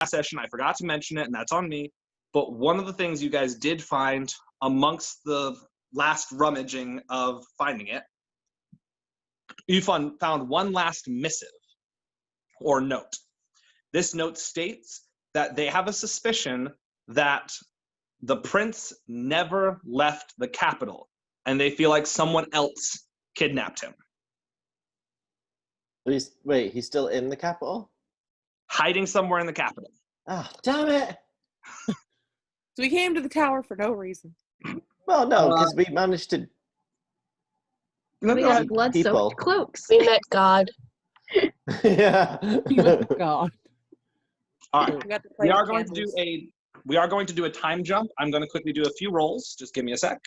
session, I forgot to mention it, and that's on me. But one of the things you guys did find amongst the last rummaging of finding it, you found one last missive or note. This note states that they have a suspicion that the prince never left the capital, and they feel like someone else kidnapped him. Wait, he's still in the capital? Hiding somewhere in the capital. Ah, damn it! So we came to the tower for no reason. Well, no, because we managed to... We had blood-soaked cloaks. We met God. Yeah. God. All right. We are going to do a time jump. I'm going to quickly do a few rolls. Just give me a sec.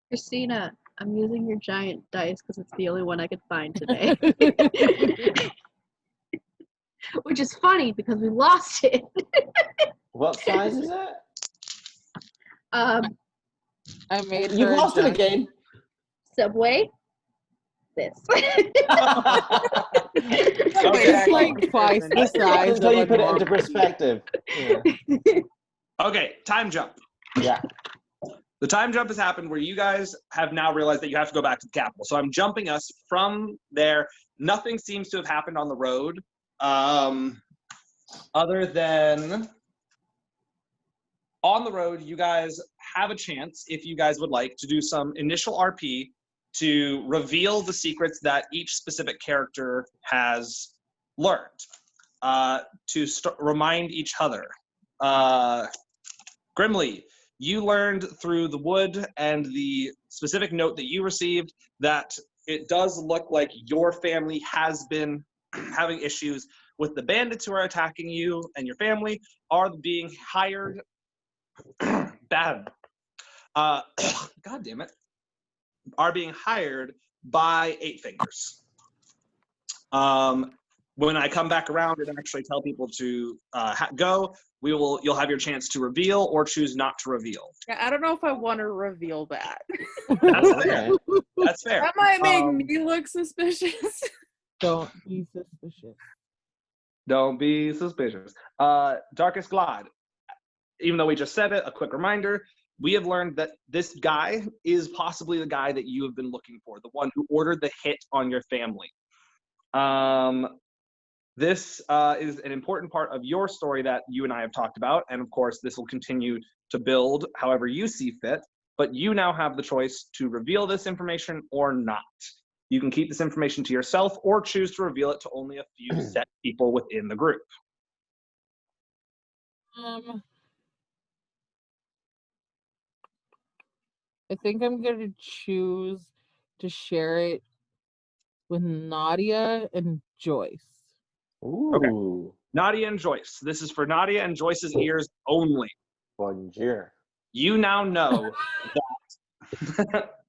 Christina, I'm using your giant dice because it's the only one I could find today. Which is funny because we lost it. What size is it? I made You lost it again. Subway. This. It's like twice the size. Until you put it into perspective. Yeah. Okay, time jump. Yeah. The time jump has happened where you guys have now realized that you have to go back to the capital. So I'm jumping us from there. Nothing seems to have happened on the road, other than on the road, you guys have a chance, if you guys would like, to do some initial RP to reveal the secrets that each specific character has learned, to remind each other. Grimly, you learned through the wood and the specific note that you received that it does look like your family has been having issues with the bandits who are attacking you, and your family are being hired. God damn it. Are being hired by Eight Fingers. When I come back around and actually tell people to go, you'll have your chance to reveal or choose not to reveal. Yeah, I don't know if I want to reveal that. That's fair. That's fair. That might make me look suspicious. Don't be suspicious. Don't be suspicious. Darkest Glad. Even though we just said it, a quick reminder, we have learned that this guy is possibly the guy that you have been looking for, the one who ordered the hit on your family. This is an important part of your story that you and I have talked about, and of course this will continue to build however you see fit, but you now have the choice to reveal this information or not. You can keep this information to yourself or choose to reveal it to only a few set people within the group. I think I'm going to choose to share it with Nadia and Joyce. Ooh. Okay. Nadia and Joyce. This is for Nadia and Joyce's ears only. Bonjour. You now know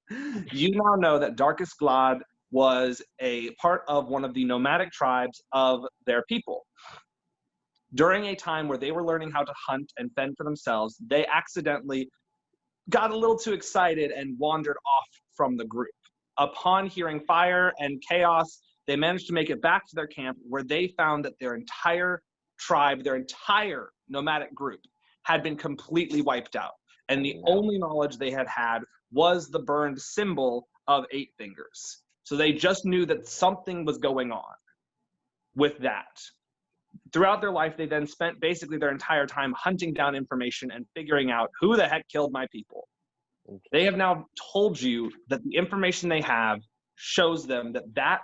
that Darkest Glad was a part of one of the nomadic tribes of their people. During a time where they were learning how to hunt and fend for themselves, they accidentally got a little too excited and wandered off from the group. Upon hearing fire and chaos, they managed to make it back to their camp, where they found that their entire tribe, their entire nomadic group, had been completely wiped out. And the only knowledge they had was the burned symbol of Eight Fingers. So they just knew that something was going on with that. Throughout their life, they then spent basically their entire time hunting down information and figuring out who the heck killed my people. They have now told you that the information they have shows them that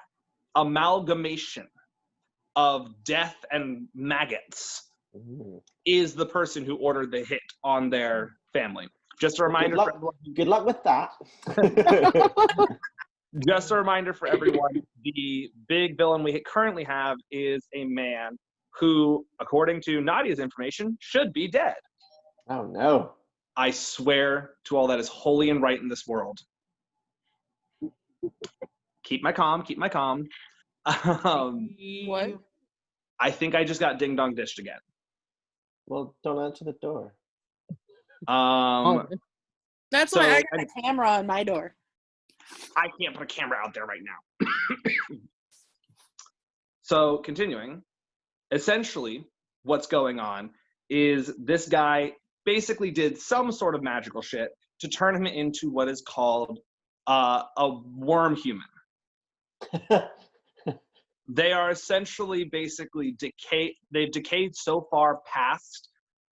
amalgamation of death and maggots is the person who ordered the hit on their family. Just a reminder for everyone. Good luck with that. Just a reminder for everyone, the big villain we currently have is a man who, according to Nadia's information, should be dead. Oh, no. I swear to all that is holy and right in this world. Keep my calm, keep my calm. What? I think I just got ding-dong dished again. Well, don't answer the door. That's so why I got a camera on my door. I can't put a camera out there right now. So, continuing. essentially, what's going on is this guy basically did some sort of magical shit to turn him into what is called a worm human. They are essentially basically decayed. They've decayed so far past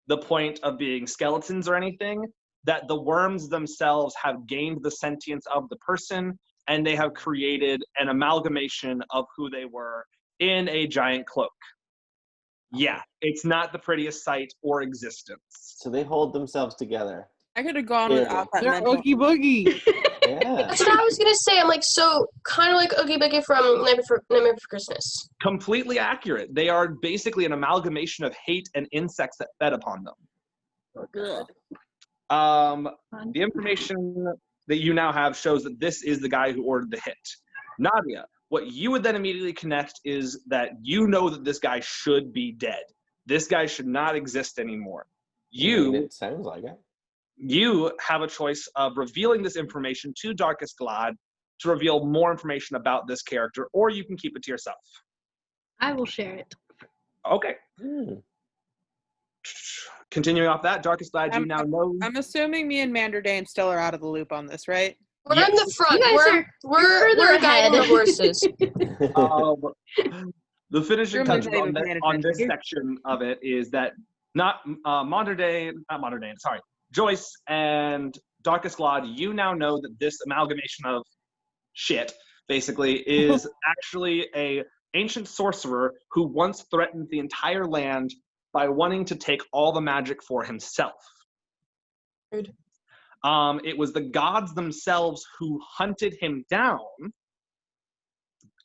the point of being skeletons or anything that the worms themselves have gained the sentience of the person, and they have created an amalgamation of who they were in a giant cloak. Yeah, it's not the prettiest sight or existence. So they hold themselves together. I could have gone Yeah. without that They're mental. Oogie Boogie. Yeah. That's what I was gonna say. I'm like, so kind of like Oogie Boogie from Nightmare for Christmas. Completely accurate. They are basically an amalgamation of hate and insects that fed upon them. Good. Fun. The information that you now have shows that this is the guy who ordered the hit. Nadia, what you would then immediately connect is that you know that this guy should be dead. This guy should not exist anymore. It sounds like it. You have a choice of revealing this information to Darkest Glad to reveal more information about this character, or you can keep it to yourself. I will share it. Okay. Continuing off that, Darkest Glad, you now know. I'm assuming me and Manderdane still are out of the loop on this, right? We're in the front. You guys We're further guiding ahead. the horses. The finishing Everyone's touch not on, even paying on this attention. section of it is that Joyce and Darkest Glad, you now know that this amalgamation of shit, basically, is actually a ancient sorcerer who once threatened the entire land by wanting to take all the magic for himself. Rude. It was the gods themselves who hunted him down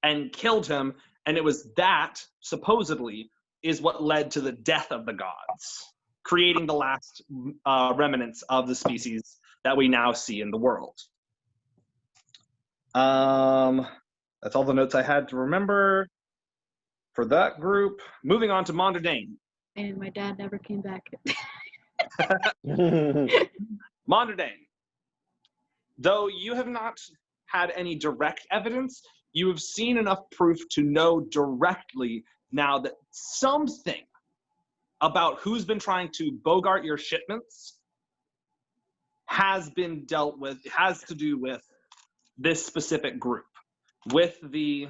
and killed him, and it was that, supposedly, is what led to the death of the gods, creating the last remnants of the species that we now see in the world. That's all the notes I had to remember for that group. Moving on to Mondardane. And my dad never came back. Mondardane. Though you have not had any direct evidence, you have seen enough proof to know directly now that something about who's been trying to bogart your shipments has been dealt with, has to do with this specific group, with the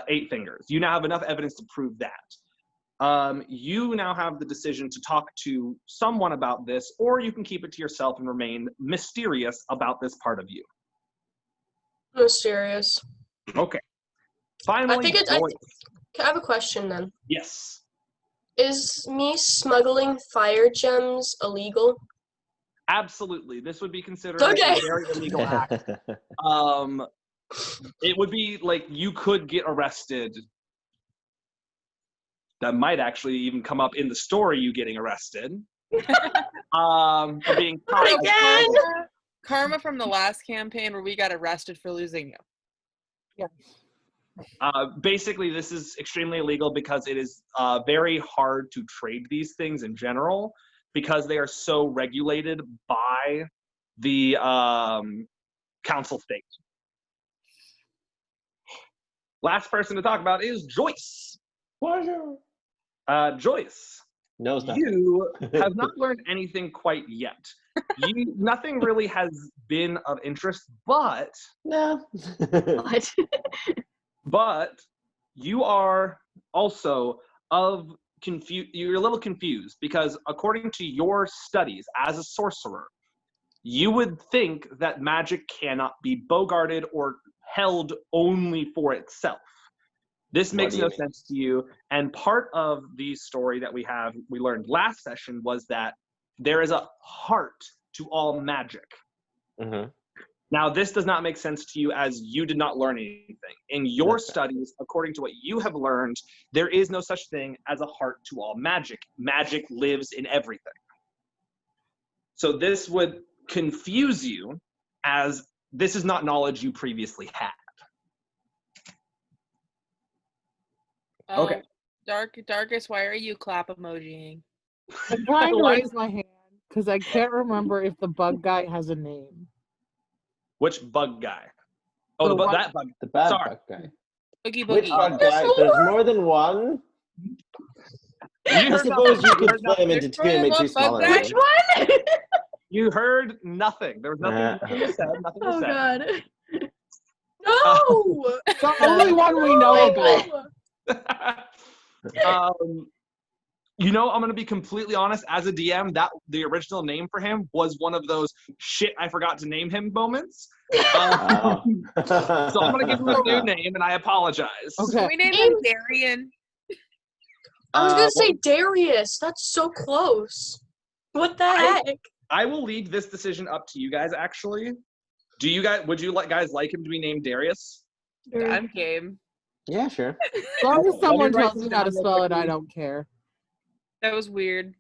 Eight Fingers. You now have enough evidence to prove that. You now have the decision to talk to someone about this, or you can keep it to yourself and remain mysterious about this part of you. Mysterious. Okay. Finally, I think it's. Joyce. I have a question then. Yes. Is me smuggling fire gems illegal? Absolutely. This would be considered Okay. a very illegal act. It would be like you could get arrested. That might actually even come up in the story, you getting arrested. For being caught. Again? Karma from the last campaign where we got arrested for losing you. Yes. Basically, this is extremely illegal because it is very hard to trade these things in general because they are so regulated by the council state. Last person to talk about is Joyce. Pleasure. Joyce, Knows nothing. you have not learned anything quite yet. Nothing really has been of interest, but No. What? But you are also you're a little confused because according to your studies as a sorcerer, you would think that magic cannot be bogarted or held only for itself. This makes do you no mean? sense to you. And part of the story that we learned last session was that there is a heart to all magic. Mm-hmm. Now, this does not make sense to you as you did not learn anything. In your Okay. studies, according to what you have learned, there is no such thing as a heart to all magic. Magic lives in everything. So this would confuse you as this is not knowledge you previously had. Okay. Darkest, why are you clap emojiing? I'm trying to Why- raise my hand because I can't remember if the bug guy has a name. Which bug guy? Oh, The one- that bug. The bad Sorry. bug guy. Boogie Which Boogie. bug There's guy? more. There's more than one? You I heard suppose nothing. you could heard split him nothing. into two and make two smaller. Which Which one? You heard nothing. There was nothing was said. Nothing was Oh said. god. No! The only one we know about. You know, I'm gonna be completely honest. As a DM, that the original name for him was one of those shit I forgot to name him moments. Oh. So I'm gonna give him a new name, and I apologize. Okay. we named him Darian. I was gonna well, say Darius. That's so close. What the heck? I will leave this decision up to you guys. Actually, would you guys like him to be named Darius? I'm game. Yeah, sure. As long as someone write tells this me how to down real spell it, I quickly. don't care. That was weird.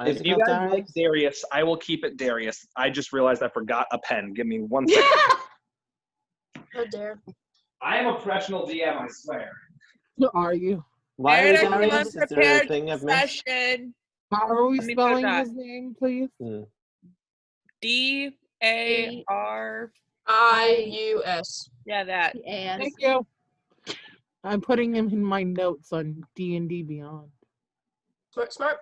If you guys like Darius, I will keep it Darius. I just realized I forgot a pen. Give me 1 second. How dare. I am a professional DM, I swear. Are you? Why are Meredith, Darius? Is there a unprepared thing I've missed? session. How are we Let me put spelling that. his name, please? D-A-R. I-U-S. Yeah, that. And Thank you. I'm putting him in my notes on D&D Beyond Smart.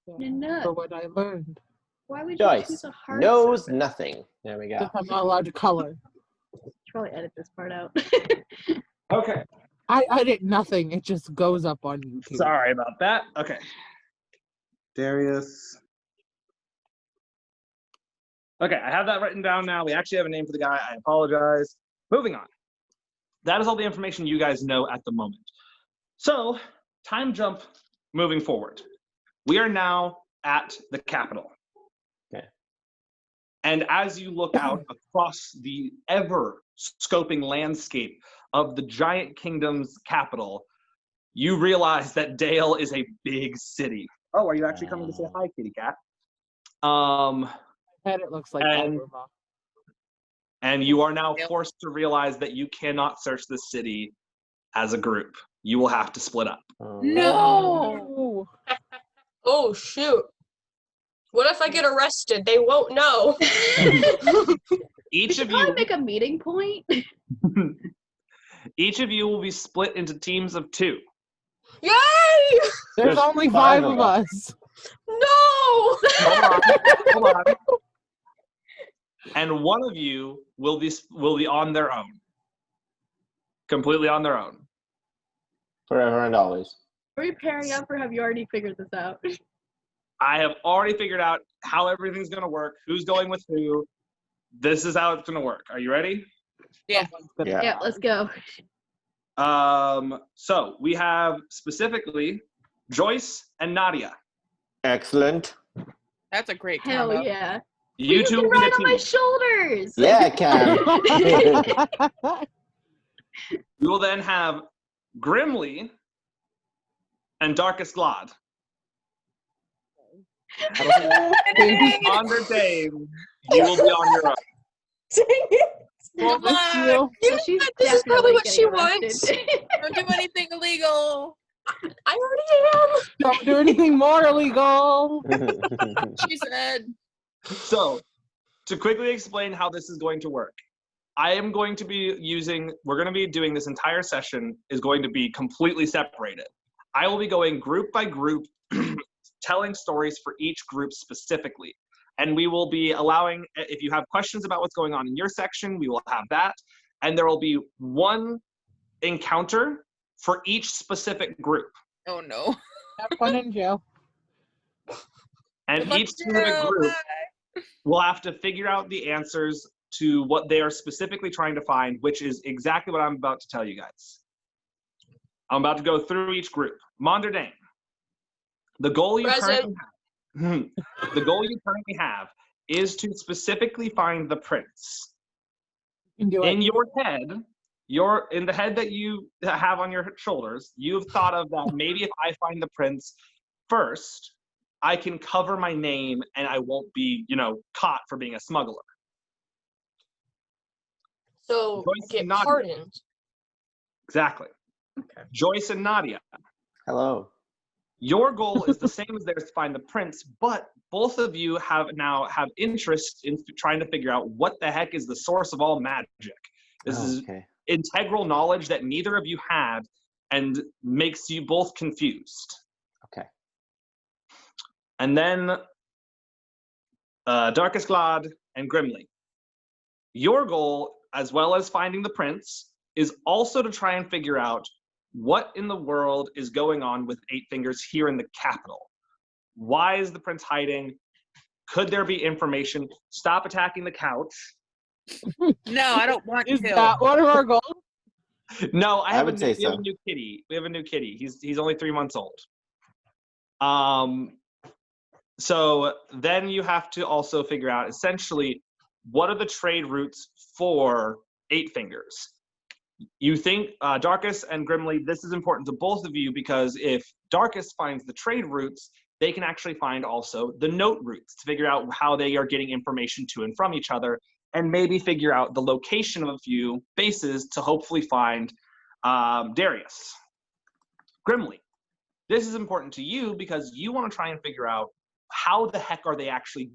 for what I learned. why would you choose Joyce a hard knows surface? nothing. There we go. Because I'm not allowed to color. Should probably edit this part out. Okay. I edit nothing. It just goes up on YouTube. Sorry about that. Okay. Darius. Okay, I have that written down now. We actually have a name for the guy. I apologize. Moving on. That is all the information you guys know at the moment. So, time jump moving forward. We are now at the capital. Okay. And as you look out across the ever-scoping landscape of the giant kingdom's capital, you realize that Dale is a big city. Oh, are you actually coming to say hi, kitty cat? And it looks like And- Alberma. And you are now Yep. forced to realize that you cannot search the city as a group. You will have to split up. Oh, No! Oh, shoot. What if I get arrested? They won't know. Each of Probably you, make a meeting point. each of you will be split into teams of 2. Yay! There's only 5 of us. No! Hold on. And one of you will be on their own. Completely on their own. Forever and always. Are we pairing up or have you already figured this out? I have already figured out how everything's going to work, who's going with who. This is how it's going to work. Are you ready? Yeah. Yeah, let's go. So we have specifically Joyce and Nadia. Excellent. That's a great Hell combo. yeah. You two can will be ride the on my team. shoulders. Yeah, I can. We will then have Grimly and Darkest Glad. Under Dave, you will be on your own. Good luck. You. So she's This is probably definitely what she getting arrested. Don't do anything illegal. I already Don't do anything more illegal. She said. So, to quickly explain how this is going to work, we're going to be doing this entire session is going to be completely separated. I will be going group by group, telling stories for each group specifically. And we will be allowing, if you have questions about what's going on in your section, we will have that. And there will be one encounter for each specific group. Oh no. Have fun in jail. And Good luck, each specific Jill. group Bye. will have to figure out the answers to what they are specifically trying to find, which is exactly what I'm about to tell you guys. I'm about to go through each group. Mondardane, the goal you Present. currently have is to specifically find the prince. You can do it. In your head, in the head that you have on your shoulders, you've thought of that maybe if I find the prince first, I can cover my name and I won't be, caught for being a smuggler. So Joyce get Nadia. pardoned. Exactly. Okay. Joyce and Nadia, Hello. your goal is the same as theirs to find the prince, but both of you have interest in trying to figure out what the heck is the source of all magic. This is Okay. integral knowledge that neither of you had and makes you both confused. Okay. And then Darkest Glad and Grimly. Your goal, as well as finding the prince, is also to try and figure out what in the world is going on with Eight Fingers here in the capital. Why is the prince hiding? Could there be information? Stop attacking the couch. No, I don't want Is to. that one of our goals? No, I would say we have so. a new kitty. We have a new kitty. He's only 3 months old. So then you have to also figure out essentially what are the trade routes for Eight Fingers. You think Darkus and Grimly, this is important to both of you because if Darkus finds the trade routes, they can actually find also the note routes to figure out how they are getting information to and from each other, and maybe figure out the location of a few bases to hopefully find Darius. Grimly, this is important to you because you want to try and figure out how the heck are they actually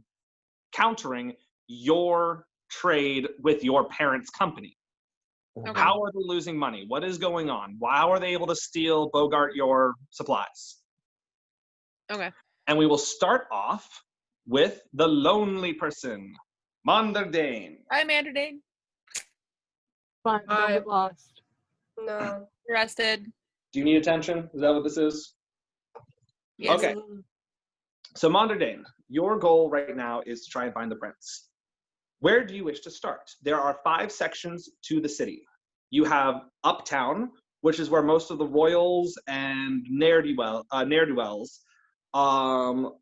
countering your trade with your parents' company. Okay. How are they losing money? What is going on? How are they able to steal, bogart your supplies? Okay. And we will start off with the lonely person, Mondardane. I'm Manderdane. Fine, don't I- get lost. No. Arrested. Do you need attention? Is that what this is? Yes. Okay. So Mondardane, your goal right now is to try and find the prince. Where do you wish to start? There are 5 sections to the city. You have Uptown, which is where most of the royals and ne'er-do-wells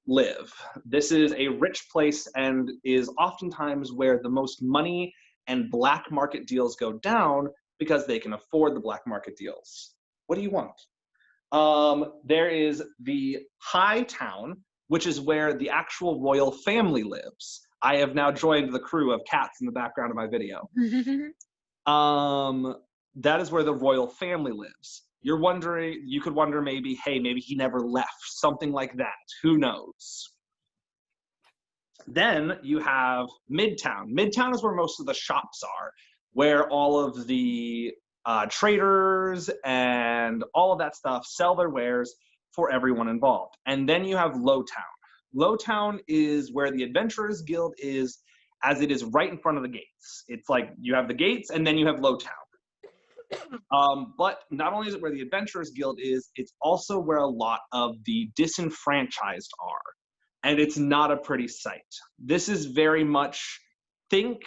live. This is a rich place and is oftentimes where the most money and black market deals go down because they can afford the black market deals. What do you want? There is the High Town, which is where the actual royal family lives. I have now joined the crew of cats in the background of my video. That is where the royal family lives. You're wondering, you could wonder maybe, hey, maybe he never left, something like that. Who knows? Then you have Midtown. Midtown is where most of the shops are, where all of the traders and all of that stuff sell their wares for everyone involved. And then you have Lowtown. Lowtown is where the Adventurers Guild is, as it is right in front of the gates. It's like you have the gates and then you have Lowtown. But not only is it where the Adventurers Guild is, it's also where a lot of the disenfranchised are. And it's not a pretty sight. This is very much, think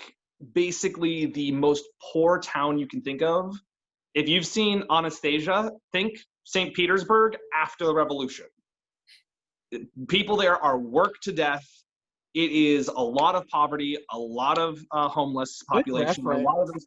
basically the most poor town you can think of. If you've seen Anastasia, think St. Petersburg after the revolution. People there are worked to death. It is a lot of poverty, a lot of homeless population. A lot of them.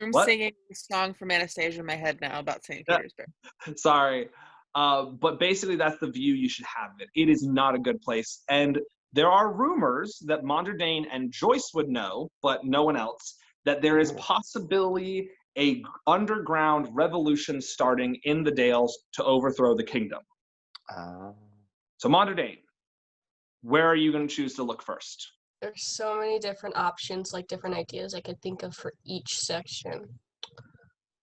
I'm What? singing a song from Anastasia in my head now about St. Yeah. Petersburg. Sorry. But basically that's the view you should have of it. It is not a good place. And there are rumors that Mondardane and Joyce would know, but no one else, that there is possibly a underground revolution starting in the Dales to overthrow the kingdom. So Mondardane, where are you going to choose to look first? There's so many different options, like different ideas I could think of for each section.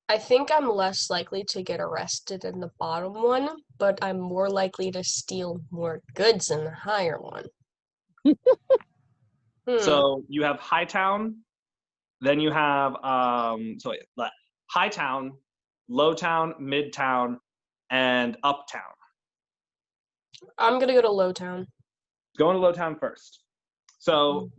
I think I'm less likely to get arrested in the bottom one, but I'm more likely to steal more goods in the higher one. So you have Hightown, then you have Hightown, Lowtown, Midtown, and Uptown. I'm gonna go to Lowtown. Going to Lowtown first. So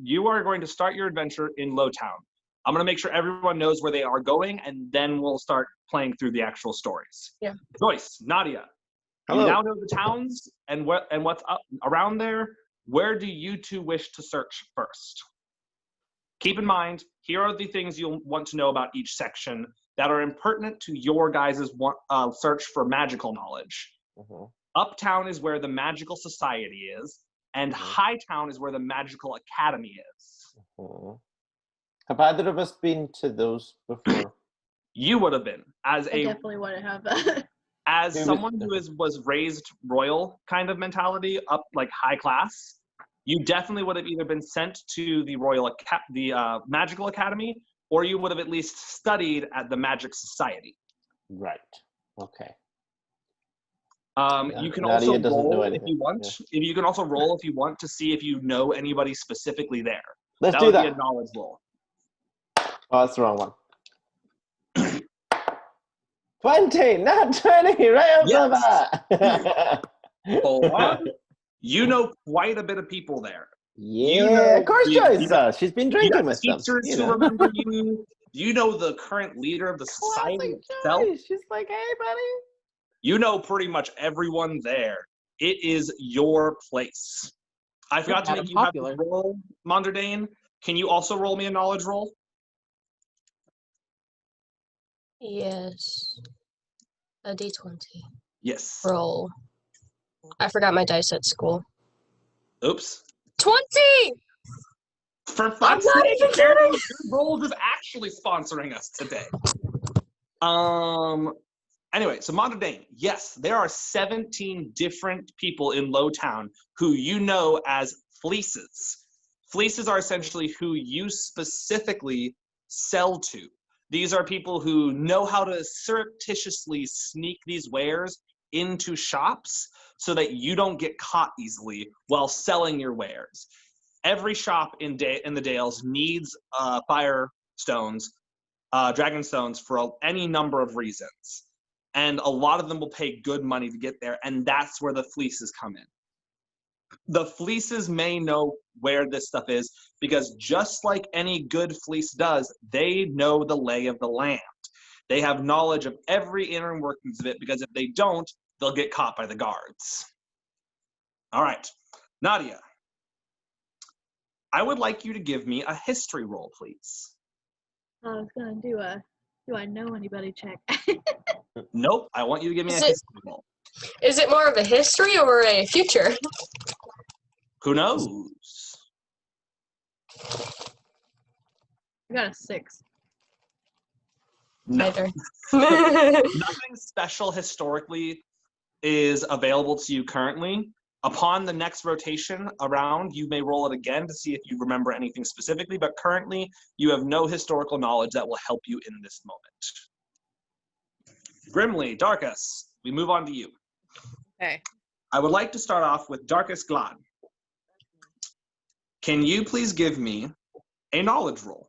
you are going to start your adventure in Lowtown. I'm going to make sure everyone knows where they are going, and then we'll start playing through the actual stories. Yeah. Joyce, Nadia, Hello. you now know the towns and what's up around there. Where do you two wish to search first? Keep in mind, here are the things you'll want to know about each section that are impertinent to your guys' search for magical knowledge. Uptown is where the magical society is, and Hightown is where the magical academy is. Have either of us been to those before? You would have been, as I definitely want to have that. as Maybe- someone who was raised royal kind of mentality, up like high class. You definitely would have either been sent to the magical academy, or you would have at least studied at the magic society. Right. Okay. You can Nadia also doesn't know roll if anything. you want. Yeah. If you can also roll if you want to see if you know anybody specifically there. Let's That do would be a that. knowledge roll. Oh, that's the wrong one. 20, not 20, right up the bat. Hold on. You know quite a bit of people there. Yeah, of course Joyce you got, does. She's been you drinking got with them. teachers You who know. remember you. You know the current leader of the society Classic itself. Joyce. She's like, hey, buddy. You know pretty much everyone there. It is your place. I forgot to Madam make you have Popular. to roll, Monderdane. Can you also roll me a knowledge roll? Yes. A D20. Yes. Roll. I forgot my dice at school. Oops. 20! For I'm fuck's not sake, even kidding! Good Rolls is actually sponsoring us today. Anyway, so Monderdane, yes, there are 17 different people in Lowtown who you know as fleeces. Fleeces are essentially who you specifically sell to. These are people who know how to surreptitiously sneak these wares into shops so that you don't get caught easily while selling your wares. Every shop in the Dales needs fire stones, dragon stones for any number of reasons. And a lot of them will pay good money to get there, and that's where the fleeces come in. The fleeces may know where this stuff is because just like any good fleece does, they know the lay of the land. They have knowledge of every inner workings of it because if they don't, they'll get caught by the guards. All right, Nadia, I would like you to give me a history roll, please. I was gonna do a do I know anybody check. Nope, I want you to give me a Is it- history roll. Is it more of a history or a future? Who knows? I got a 6. No. Neither. Nothing special historically is available to you currently. Upon the next rotation around, you may roll it again to see if you remember anything specifically, but currently you have no historical knowledge that will help you in this moment. Grimly, Darkus, we move on to you. Okay. I would like to start off with Darkus Glad. Can you please give me a knowledge roll?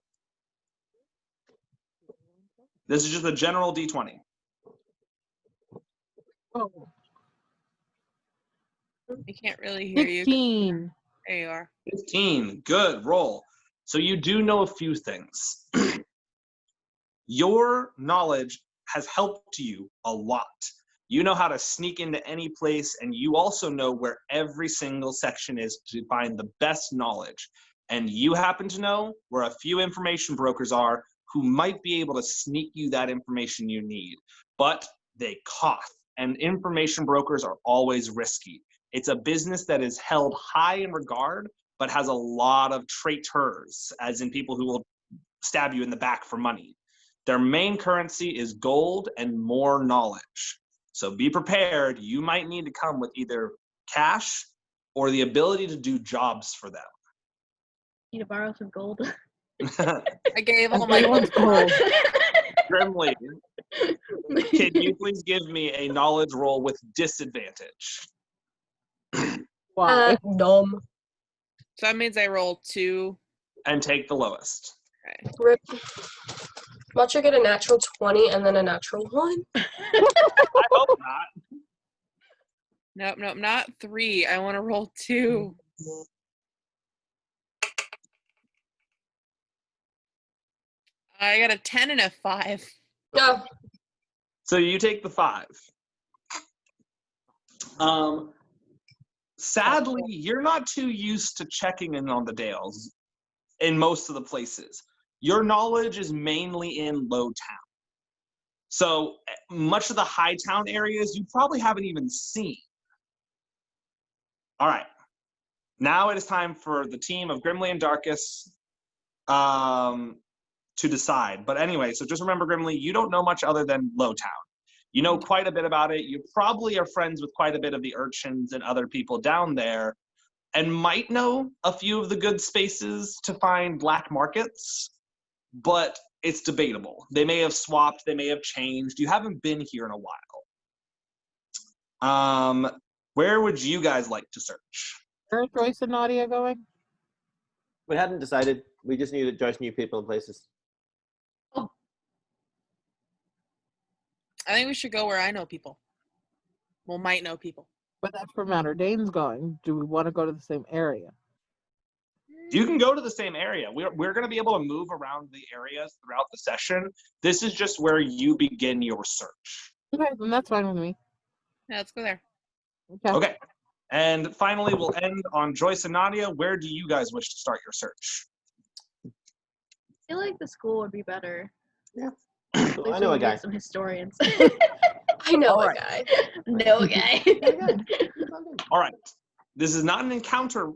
This is just a general D20. Oh, I can't really hear you. 16. There you are. 15, good roll. So you do know a few things. Your knowledge has helped you a lot. You know how to sneak into any place, and you also know where every single section is to find the best knowledge. And you happen to know where a few information brokers are who might be able to sneak you that information you need. But they cough, and information brokers are always risky. It's a business that is held high in regard, but has a lot of traitors, as in people who will stab you in the back for money. Their main currency is gold and more knowledge. So be prepared. You might need to come with either cash or the ability to do jobs for them. Need to borrow some gold. I gave all my Everyone's gold. Grimly, can you please give me a knowledge roll with disadvantage? Why? Dumb. So that means I roll 2. And take the lowest. Okay. Rip. Watch her get a natural 20 and then a natural 1. I hope not. Nope, nope, not 3. I want to roll 2. I got a 10 and a 5. No. So you take the 5. Sadly, you're not too used to checking in on the Dales in most of the places. Your knowledge is mainly in Lowtown. So much of the high town areas you probably haven't even seen. All right. Now it is time for the team of Grimly and Darkus to decide. But anyway, so just remember, Grimly, you don't know much other than Lowtown. You know quite a bit about it. You probably are friends with quite a bit of the urchins and other people down there and might know a few of the good spaces to find black markets. But it's debatable. They may have swapped, they may have changed. You haven't been here in a while. Where would you guys like to search? Where are Joyce and Nadia going? We hadn't decided. We just knew that Joyce knew people and places. I think we should go where I know people. Well, might know people. But that's where Matter Dane's going. Do we want to go to the same area? You can go to the same area. We're going to be able to move around the areas throughout the session. This is just where you begin your search. Okay, then that's fine with me. Yeah, let's go there. Okay. Okay. And finally, we'll end on Joyce and Nadia. Where do you guys wish to start your search? I feel like the school would be better. I know a guy. Some historians. I know All a right. guy. No guy. All right. This is not an encounter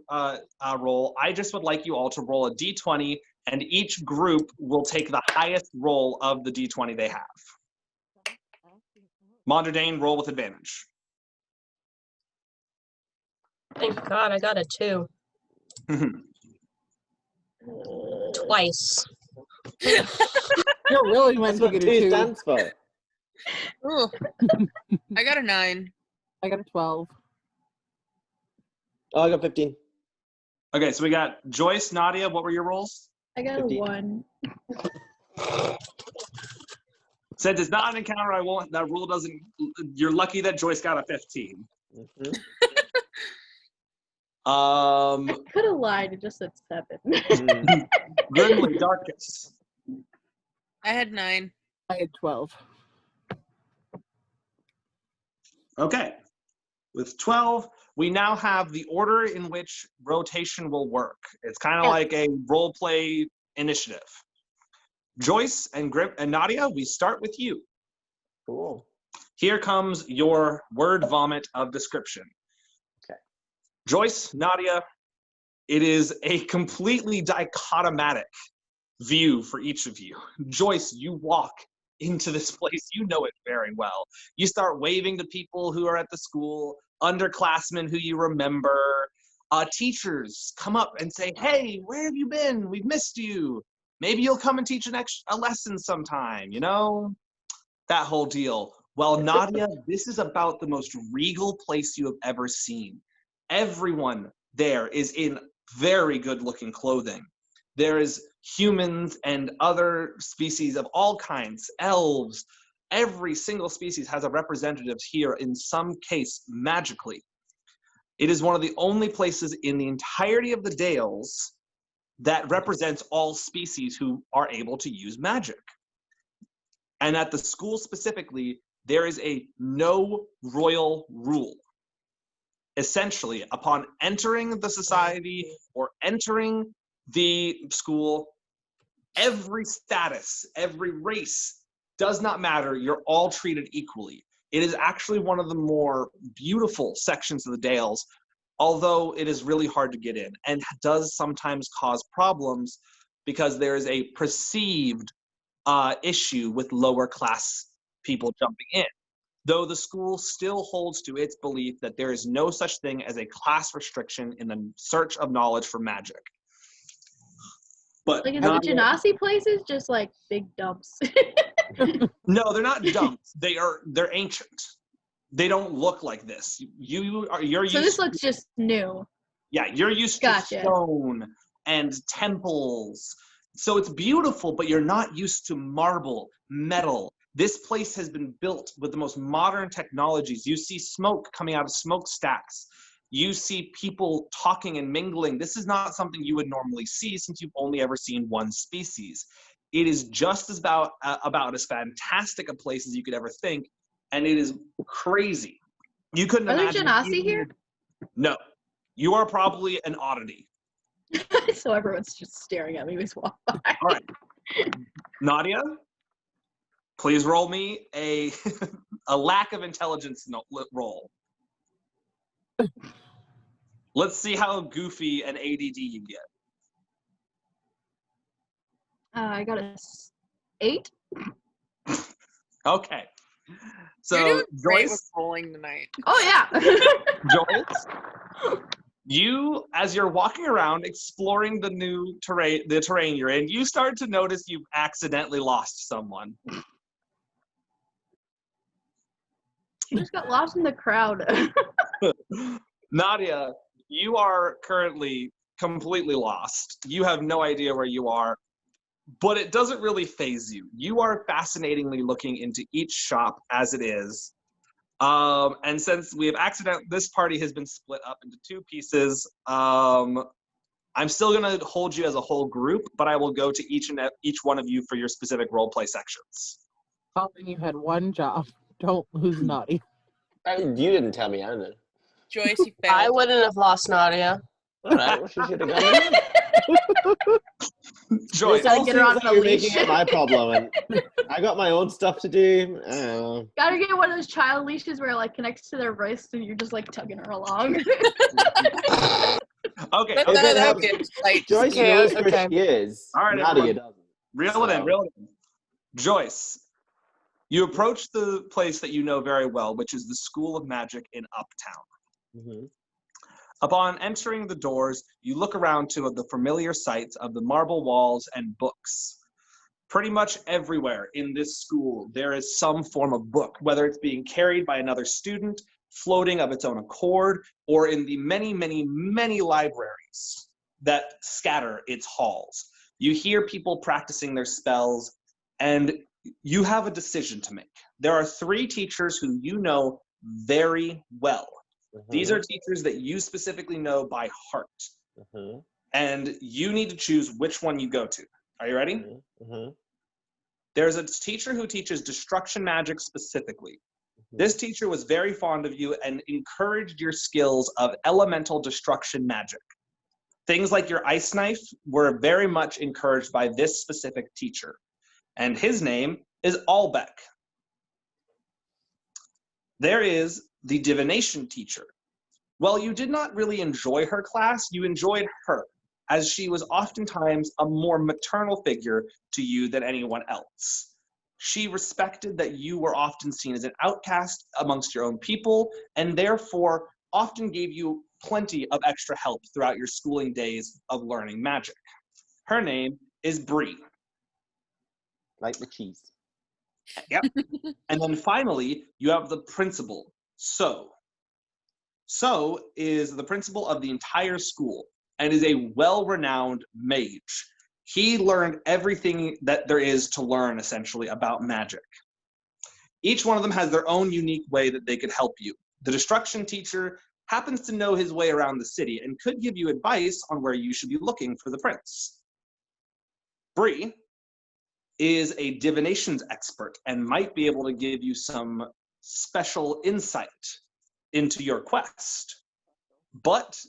roll. I just would like you all to roll a d20, and each group will take the highest roll of the d20 they have. Mondardane, roll with advantage. Thank God I got a 2. Twice. You're really meant That's to what get a 2 2. stands for. Ooh. I got a 9. I got a 12. Oh, I got 15. Okay, so we got Joyce, Nadia. What were your rolls? I got a 50. 1. Since it's not an encounter, I won't. That rule doesn't. You're lucky that Joyce got a 15. Mhm. I could have lied and just said 7. Mm. Grimly Darkus. I had 9. I had 12. Okay. With 12, we now have the order in which rotation will work. It's kind of like a role play initiative. Joyce and Nadia, we start with you. Cool. Here comes your word vomit of description. Okay. Joyce, Nadia, it is a completely dichotomatic view for each of you. Joyce, you walk into this place, you know it very well. You start waving to people who are at the school, underclassmen who you remember, teachers come up and say, hey, where have you been? We've missed you. Maybe you'll come and teach a lesson sometime, you know? That whole deal. Well, Nadia, this is about the most regal place you have ever seen. Everyone there is in very good-looking clothing. There is humans and other species of all kinds, elves. Every single species has a representative here, in some case, magically. It is one of the only places in the entirety of the Dales that represents all species who are able to use magic. And at the school specifically, there is a no royal rule. Essentially, upon entering the society or entering the school, every status, every race does not matter. You're all treated equally. It is actually one of the more beautiful sections of the Dales, although it is really hard to get in and does sometimes cause problems because there is a perceived issue with lower class people jumping in. Though the school still holds to its belief that there is no such thing as a class restriction in the search of knowledge for magic. But Like in the Genasi places, just like big dumps. no, they're not dumps. They're ancient. They don't look like this. You're So used this looks just new. Yeah, you're used Gotcha. to stone and temples. So it's beautiful, but you're not used to marble, metal. This place has been built with the most modern technologies. You see smoke coming out of smokestacks. You see people talking and mingling. This is not something you would normally see since you've only ever seen one species. It is just as about as fantastic a place as you could ever think, and it is crazy. You couldn't Are there imagine. Genasi here? No. You are probably an oddity. So everyone's just staring at me as well. All right. Nadia, please roll me a lack of intelligence roll. Let's see how goofy and ADD you get. I got a 8. Okay. You're So doing great with Joyce, rolling tonight. Oh yeah. Joyce, You, as you're walking around exploring the new terrain you're in, you start to notice you've accidentally lost someone. She just got lost in the crowd. Nadia, you are currently completely lost. You have no idea where you are, but it doesn't really faze you. You are fascinatingly looking into each shop as it is. And since we have this party has been split up into 2 pieces. I'm still gonna hold you as a whole group, but I will go to each one of you for your specific role play sections. Colin, you had one job. Don't lose Naughty. You didn't tell me, Anna. Joyce, you I failed. wouldn't have lost Nadia. All right, well, she should have gone. Joyce, This all Gotta get her on seems like a you're leash. making it my problem, and I got my own stuff to do. I don't know. Gotta get one of those child leashes where it like connects to their wrist and you're just like tugging her along. okay, But Okay, that now- gets like Joyce Okay, knows okay. where she is. All right, Nadia everyone. doesn't. reel it in, reel it in. Joyce, you approach the place that you know very well, which is the School of Magic in Uptown. Mm-hmm. Upon entering the doors, you look around to the familiar sights of the marble walls and books. Pretty much everywhere in this school, there is some form of book, whether it's being carried by another student, floating of its own accord, or in the many, many, many libraries that scatter its halls. You hear people practicing their spells, and you have a decision to make. There are 3 teachers who you know very well. These are teachers that you specifically know by heart. Mm-hmm. And you need to choose which one you go to. Are you ready? Mm-hmm. There's a teacher who teaches destruction magic specifically. This teacher was very fond of you and encouraged your skills of elemental destruction magic. Things like your ice knife were very much encouraged by this specific teacher. And his name is Albeck. There is the divination teacher. Well, you did not really enjoy her class, you enjoyed her, as she was oftentimes a more maternal figure to you than anyone else. She respected that you were often seen as an outcast amongst your own people, and therefore often gave you plenty of extra help throughout your schooling days of learning magic. Her name is Bree. Like the cheese. Yep. And then finally, you have the principal, So. So is the principal of the entire school and is a well-renowned mage. He learned everything that there is to learn, essentially, about magic. Each one of them has their own unique way that they could help you. The destruction teacher happens to know his way around the city and could give you advice on where you should be looking for the prince. Bree is a divinations expert and might be able to give you some special insight into your quest. But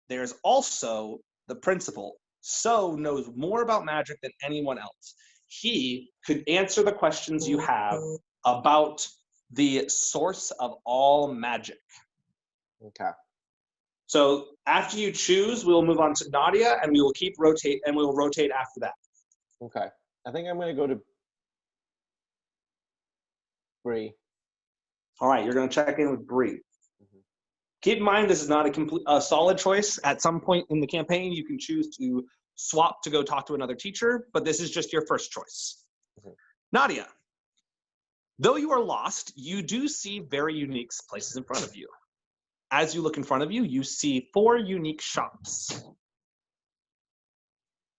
there's also the principal. So knows more about magic than anyone else. He could answer the questions you have about the source of all magic. Okay. So after you choose, we'll move on to Nadia, and we will rotate after that. Okay. I think I'm going to go to Bree. All right, you're going to check in with Bree. Keep in mind, this is not a solid choice. At some point in the campaign, you can choose to swap to go talk to another teacher, but this is just your first choice. Nadia, though you are lost, you do see very unique places in front of you. As you look in front of you, you see 4 unique shops.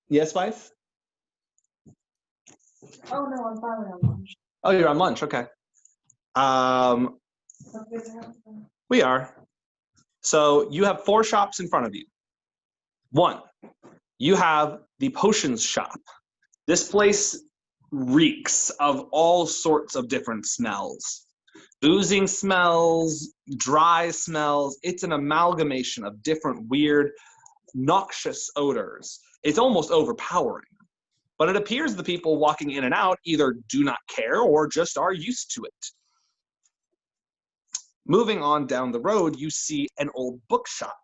Yes, wife? Oh no, I'm finally on lunch. Oh, you're on lunch, okay. We are. So you have 4 shops in front of you. 1, you have the potions shop. This place reeks of all sorts of different smells. Oozing smells, dry smells. It's an amalgamation of different weird, noxious odors. It's almost overpowering. But it appears the people walking in and out either do not care or just are used to it. Moving on down the road, you see an old bookshop.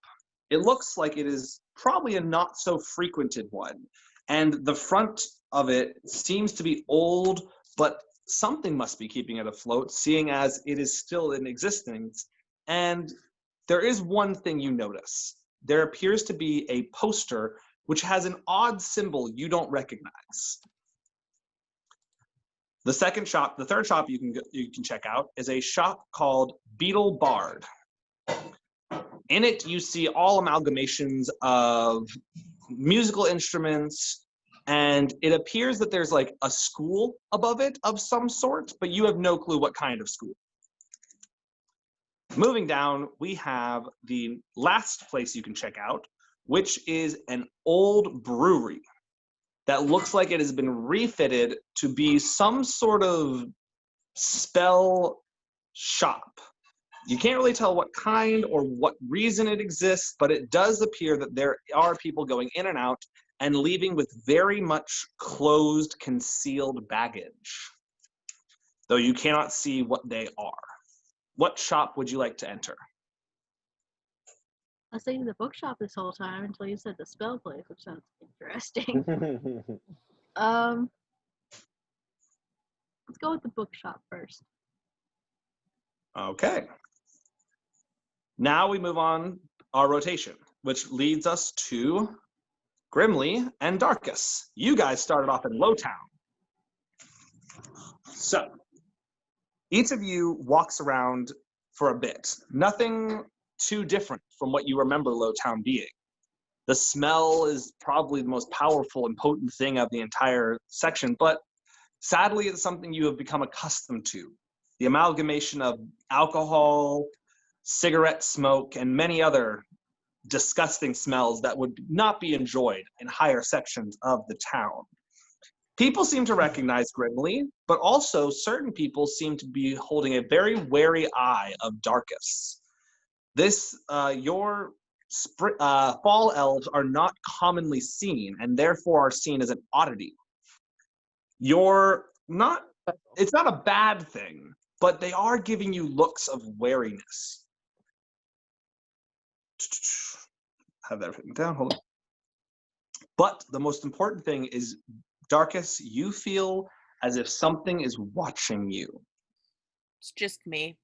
It looks like it is probably a not so frequented one. And the front of it seems to be old, but something must be keeping it afloat, seeing as it is still in existence. And there is one thing you notice. there appears to be a poster which has an odd symbol you don't recognize. The third shop you can check out is a shop called Beetle Bard. In it, you see all amalgamations of musical instruments, and it appears that there's like a school above it of some sort, but you have no clue what kind of school. Moving down, we have the last place you can check out, which is an old brewery that looks like it has been refitted to be some sort of spell shop. You can't really tell what kind or what reason it exists, but it does appear that there are people going in and out and leaving with very much closed, concealed baggage, though you cannot see what they are. What shop would you like to enter? I was thinking the bookshop this whole time until you said the spell place, which sounds interesting. Let's go with the bookshop first. Okay. Now we move on our rotation, which leads us to Grimly and Darkus. You guys started off in Lowtown. So, each of you walks around for a bit. Nothing too different from what you remember Lowtown being. The smell is probably the most powerful and potent thing of the entire section, but sadly it's something you have become accustomed to. The amalgamation of alcohol, cigarette smoke, and many other disgusting smells that would not be enjoyed in higher sections of the town. People seem to recognize Grimly, but also certain people seem to be holding a very wary eye of Darkus. Your fall elves are not commonly seen, and therefore are seen as an oddity. It's not a bad thing, but they are giving you looks of wariness. Have that written down, hold on. But the most important thing is, Darkus, you feel as if something is watching you. It's just me.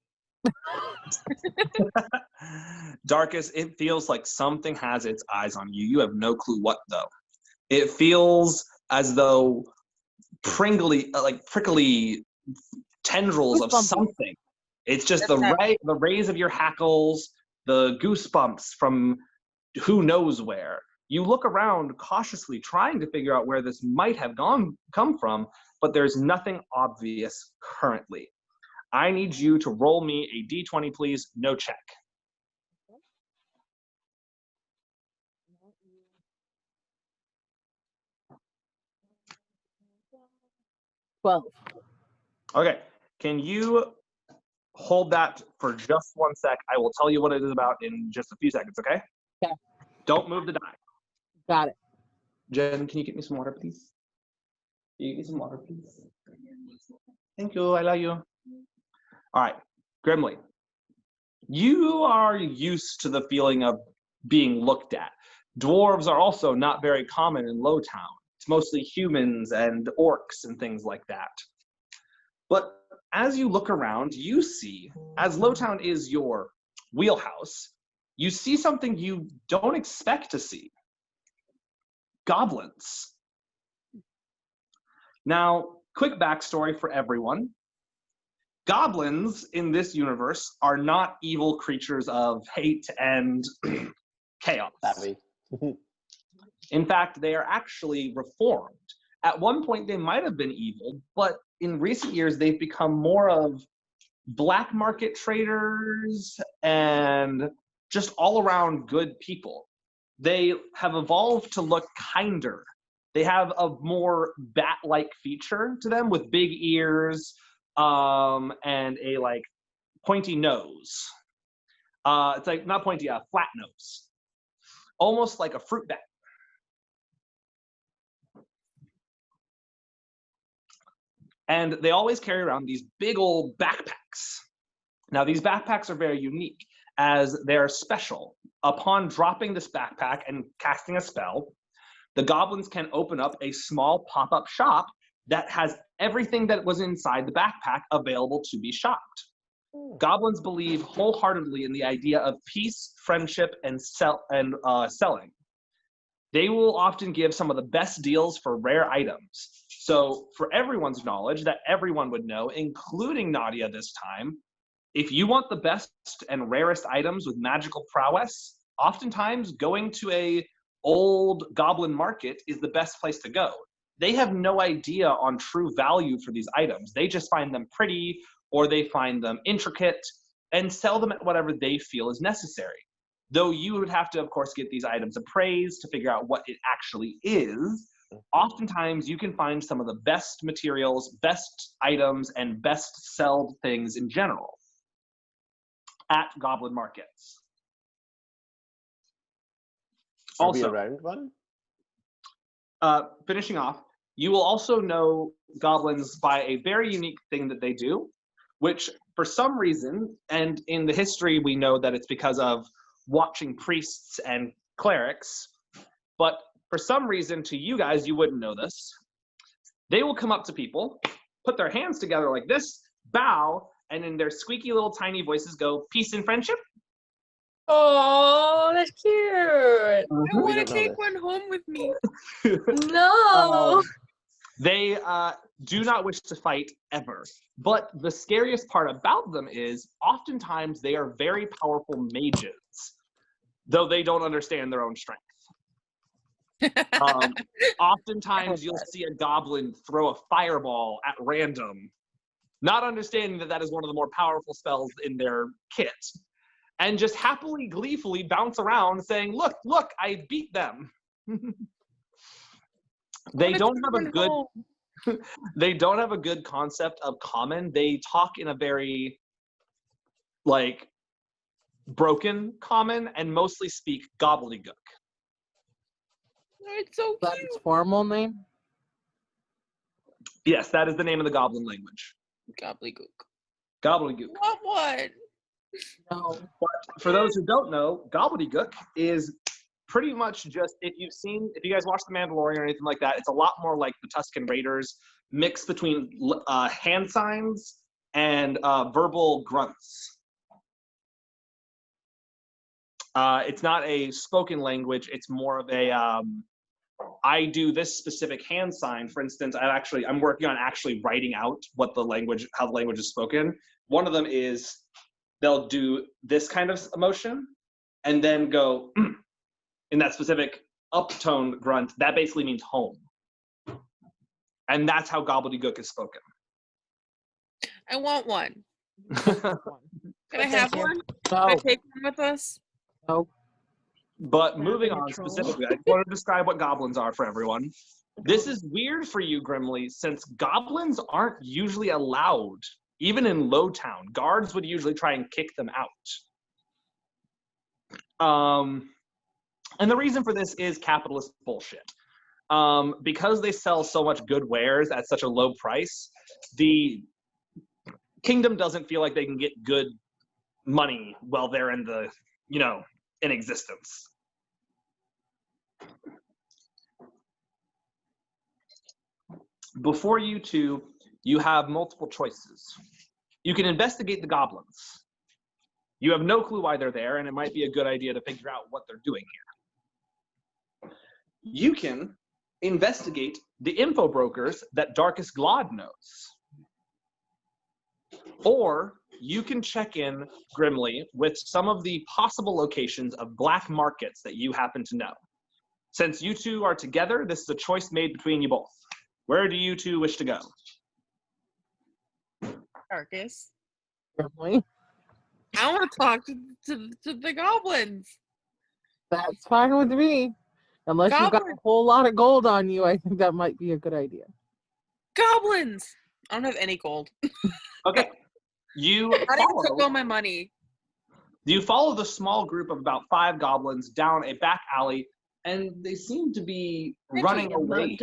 Darkus, it feels like something has its eyes on you. You have no clue what, though. It feels as though prickly tendrils of something. It's just the rays of your hackles, the goosebumps from who knows where. You look around cautiously, trying to figure out where this might have come from, but there's nothing obvious currently. I need you to roll me a d20, please. No check. Well, Okay. Can you hold that for just 1 sec? I will tell you what it is about in just a few seconds, okay? Okay. Don't move the die. got it. Jen, can you get me some water, please? Can you get me some water, please? Thank you. I love you. All right. Grimly, you are used to the feeling of being looked at. Dwarves are also not very common in Lowtown. It's mostly humans and orcs and things like that. But as you look around, you see, as Lowtown is your wheelhouse, you see something you don't expect to see. Goblins. Now, quick backstory for everyone. Goblins in this universe are not evil creatures of hate and chaos. Savvy. In fact, they are actually reformed. At one point, they might have been evil, but in recent years, they've become more of black market traders and just all around good people. They have evolved to look kinder. They have a more bat-like feature to them with big ears and a pointy nose. It's like not pointy, flat nose. Almost like a fruit bat. And they always carry around these big old backpacks. Now, these backpacks are very unique as they're special. Upon dropping this backpack and casting a spell, the goblins can open up a small pop-up shop that has everything that was inside the backpack available to be shopped. Goblins believe wholeheartedly in the idea of peace, friendship, and selling. They will often give some of the best deals for rare items. So for everyone's knowledge, that everyone would know, including Nadia this time, if you want the best and rarest items with magical prowess, oftentimes going to a old goblin market is the best place to go. They have no idea on true value for these items. They just find them pretty, or they find them intricate, and sell them at whatever they feel is necessary. Though you would have to, of course, get these items appraised to figure out what it actually is. Oftentimes, you can find some of the best materials, best items, and best sold things in general at goblin markets. Are we Also, around one? finishing off, you will also know goblins by a very unique thing that they do, which for some reason, and in the history we know that it's because of watching priests and clerics, but for some reason to you guys, you wouldn't know this. They will come up to people, put their hands together like this, bow, and in their squeaky little tiny voices go, peace and friendship. Oh, that's cute. I want to don't know take this. one home with me. No. They do not wish to fight ever. But the scariest part about them is oftentimes they are very powerful mages, though they don't understand their own strength. Oftentimes you'll see a goblin throw a fireball at random, not understanding that that is one of the more powerful spells in their kit, and just happily, gleefully bounce around saying, look, look, I beat them. They don't have a good they don't have a good concept of common. They talk in a very like broken common and mostly speak gobbledygook. It's so Is that cute. its formal name? Yes, that is the name of the goblin language. Gobbledygook. Gobbledygook. What one? No. For those who don't know, gobbledygook is pretty much just, if you guys watch The Mandalorian or anything like that, it's a lot more like the Tusken Raiders, mixed between hand signs and verbal grunts. It's not a spoken language, it's more of a, I do this specific hand sign. For instance, I'm working on actually writing out how the language is spoken. One of them is, they'll do this kind of emotion and then go in that specific uptone grunt. That basically means home. And that's how gobbledygook is spoken. I want one. Can I have Thank you. one? No. Can I take one with us? No. But Not moving being a on troll. specifically, I want to describe what goblins are for everyone. This is weird for you, Grimly, since goblins aren't usually allowed. Even in Lowtown, guards would usually try and kick them out. And the reason for this is capitalist bullshit. Because they sell so much good wares at such a low price, the kingdom doesn't feel like they can get good money while they're in the, in existence. Before you two, you have multiple choices. You can investigate the goblins. You have no clue why they're there, and it might be a good idea to figure out what they're doing here. You can investigate the info brokers that Darkest Glod knows. Or you can check in, Grimly, with some of the possible locations of black markets that you happen to know. Since you two are together, this is a choice made between you both. Where do you two wish to go? Darkest. Grimly. I want to talk to the goblins. That's fine with me. Unless you've got a Goblin. whole lot of gold on you, I think that might be a good idea. Goblins! I don't have any gold. Okay. You Not even took all follow, my money. you follow the small group of about 5 goblins down a back alley, and they seem to be running away.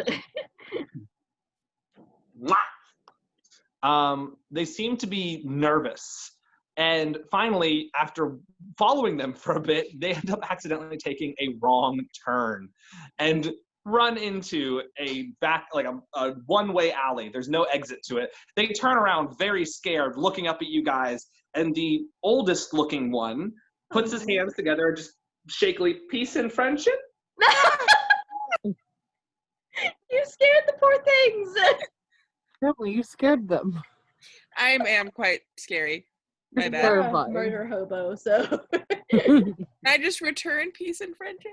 They seem to be nervous. And finally, after following them for a bit, they end up accidentally taking a wrong turn and run into a one-way alley. There's no exit to it. They turn around very scared, looking up at you guys, And the oldest looking one puts his hands together and just shakily, peace and friendship. You scared the poor things. Apparently you scared them. I am quite scary. My bad. You're a Terrifying. murder hobo, so. I just return peace and friendship.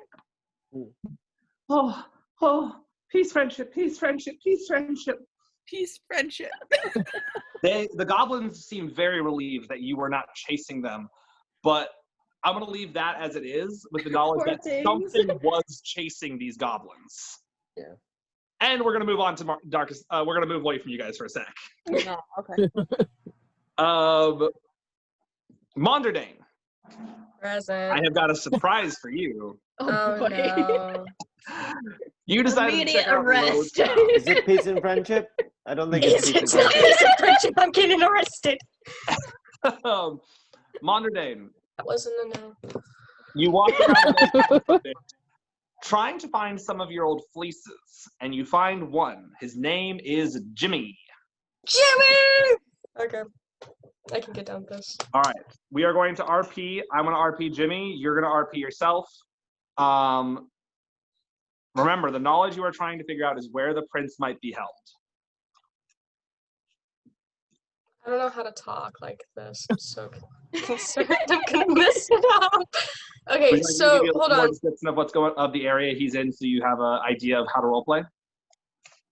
Oh, peace, friendship, peace, friendship, peace, friendship. Peace, friendship. The goblins seemed very relieved that you were not chasing them, but I'm gonna leave that as it is, with the knowledge Poor that things. something was chasing these goblins. Yeah. And we're gonna move on to Darkest. We're gonna move away from you guys for a sec. No, okay. Monderdane, Present. I have got a surprise for you. Oh boy. no. You decided to Immediate check out arrest. Lodetown. Is it peace and friendship? I don't think it's peace and It's not friendship. peace and friendship. I'm getting arrested. Monderdane, That wasn't a no. you walk around Lodetown for a bit, trying to find some of your old fleeces, and you find one. His name is Jimmy. Jimmy! Okay. I can get down with this. All right, we are going to RP. I'm going to RP Jimmy. You're going to RP yourself. Remember, the knowledge you are trying to figure out is where the prince might be held. I don't know how to talk like this. I'm so concerned I'm gonna mess it up. Okay, Would you like me to so give you a hold more on. description of what's going of the area he's in, so you have an idea of how to roleplay?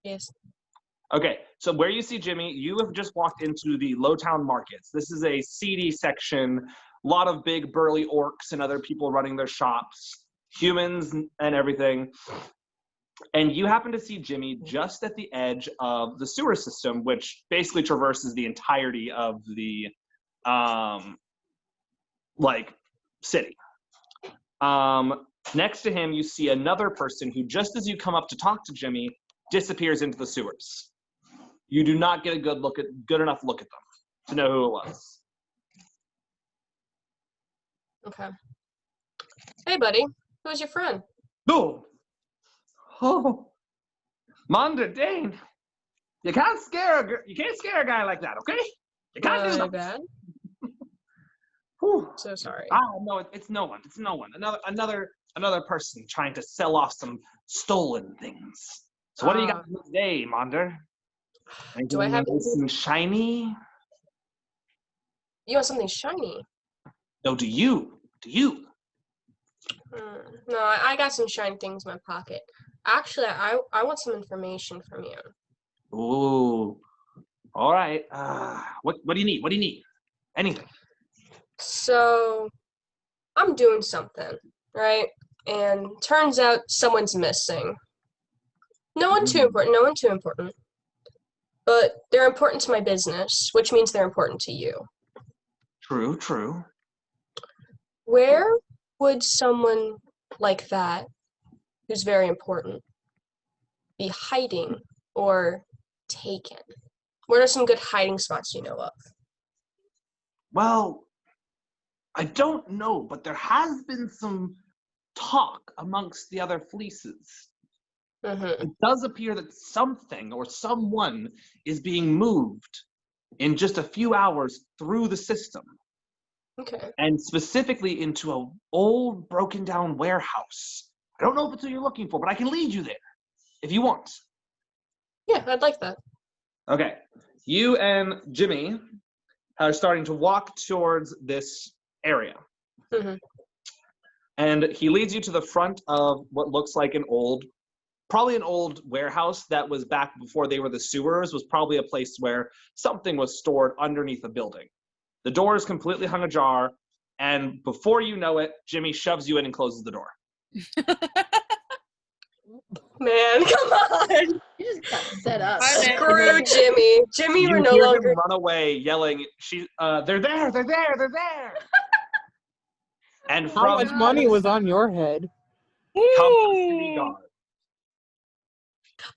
Yes. Okay, so where you see Jimmy, you have just walked into the Lowtown Markets. This is a seedy section, a lot of big burly orcs and other people running their shops, humans and everything. And you happen to see Jimmy just at the edge of the sewer system, which basically traverses the entirety of the city. Next to him, you see another person who, just as you come up to talk to Jimmy, disappears into the sewers. You do not get a good enough look at them to know who it was. Okay. Hey, buddy. Who's your friend? Oh, Monderdane, you can't scare a guy like that, okay? You can't do My that. bad. Whew. So sorry. No, it's no one. It's no one. Another person trying to sell off some stolen things. So what do you got today, Monder? Do I have Anything nice and shiny? You want something shiny? No, do you? No, I got some shiny things in my pocket. Actually, I want some information from you. Ooh. All right. What do you need? What do you need? Anything. So, I'm doing something, right? And turns out someone's missing. No one too important. But they're important to my business, which means they're important to you. True. Where would someone like that, who's very important, be hiding or taken? What are some good hiding spots you know of? Well, I don't know, but there has been some talk amongst the other fleeces. Mm-hmm. It does appear that something or someone is being moved in just a few hours through the system, Okay. and specifically into an old broken down warehouse. I don't know if it's what you're looking for, but I can lead you there if you want. Yeah, I'd like that. Okay. You and Jimmy are starting to walk towards this area. Mm-hmm. And he leads you to the front of what looks like probably an old warehouse that was back before they were the sewers, was probably a place where something was stored underneath a building. The door is completely hung ajar, and before you know it, Jimmy shoves you in and closes the door. Man, come on! You just got set up. Screw Jimmy. Jimmy, You we're no hear longer. him run away, yelling, "They're there! They're there! They're there!" And How from much money was on your head? comes the city guard.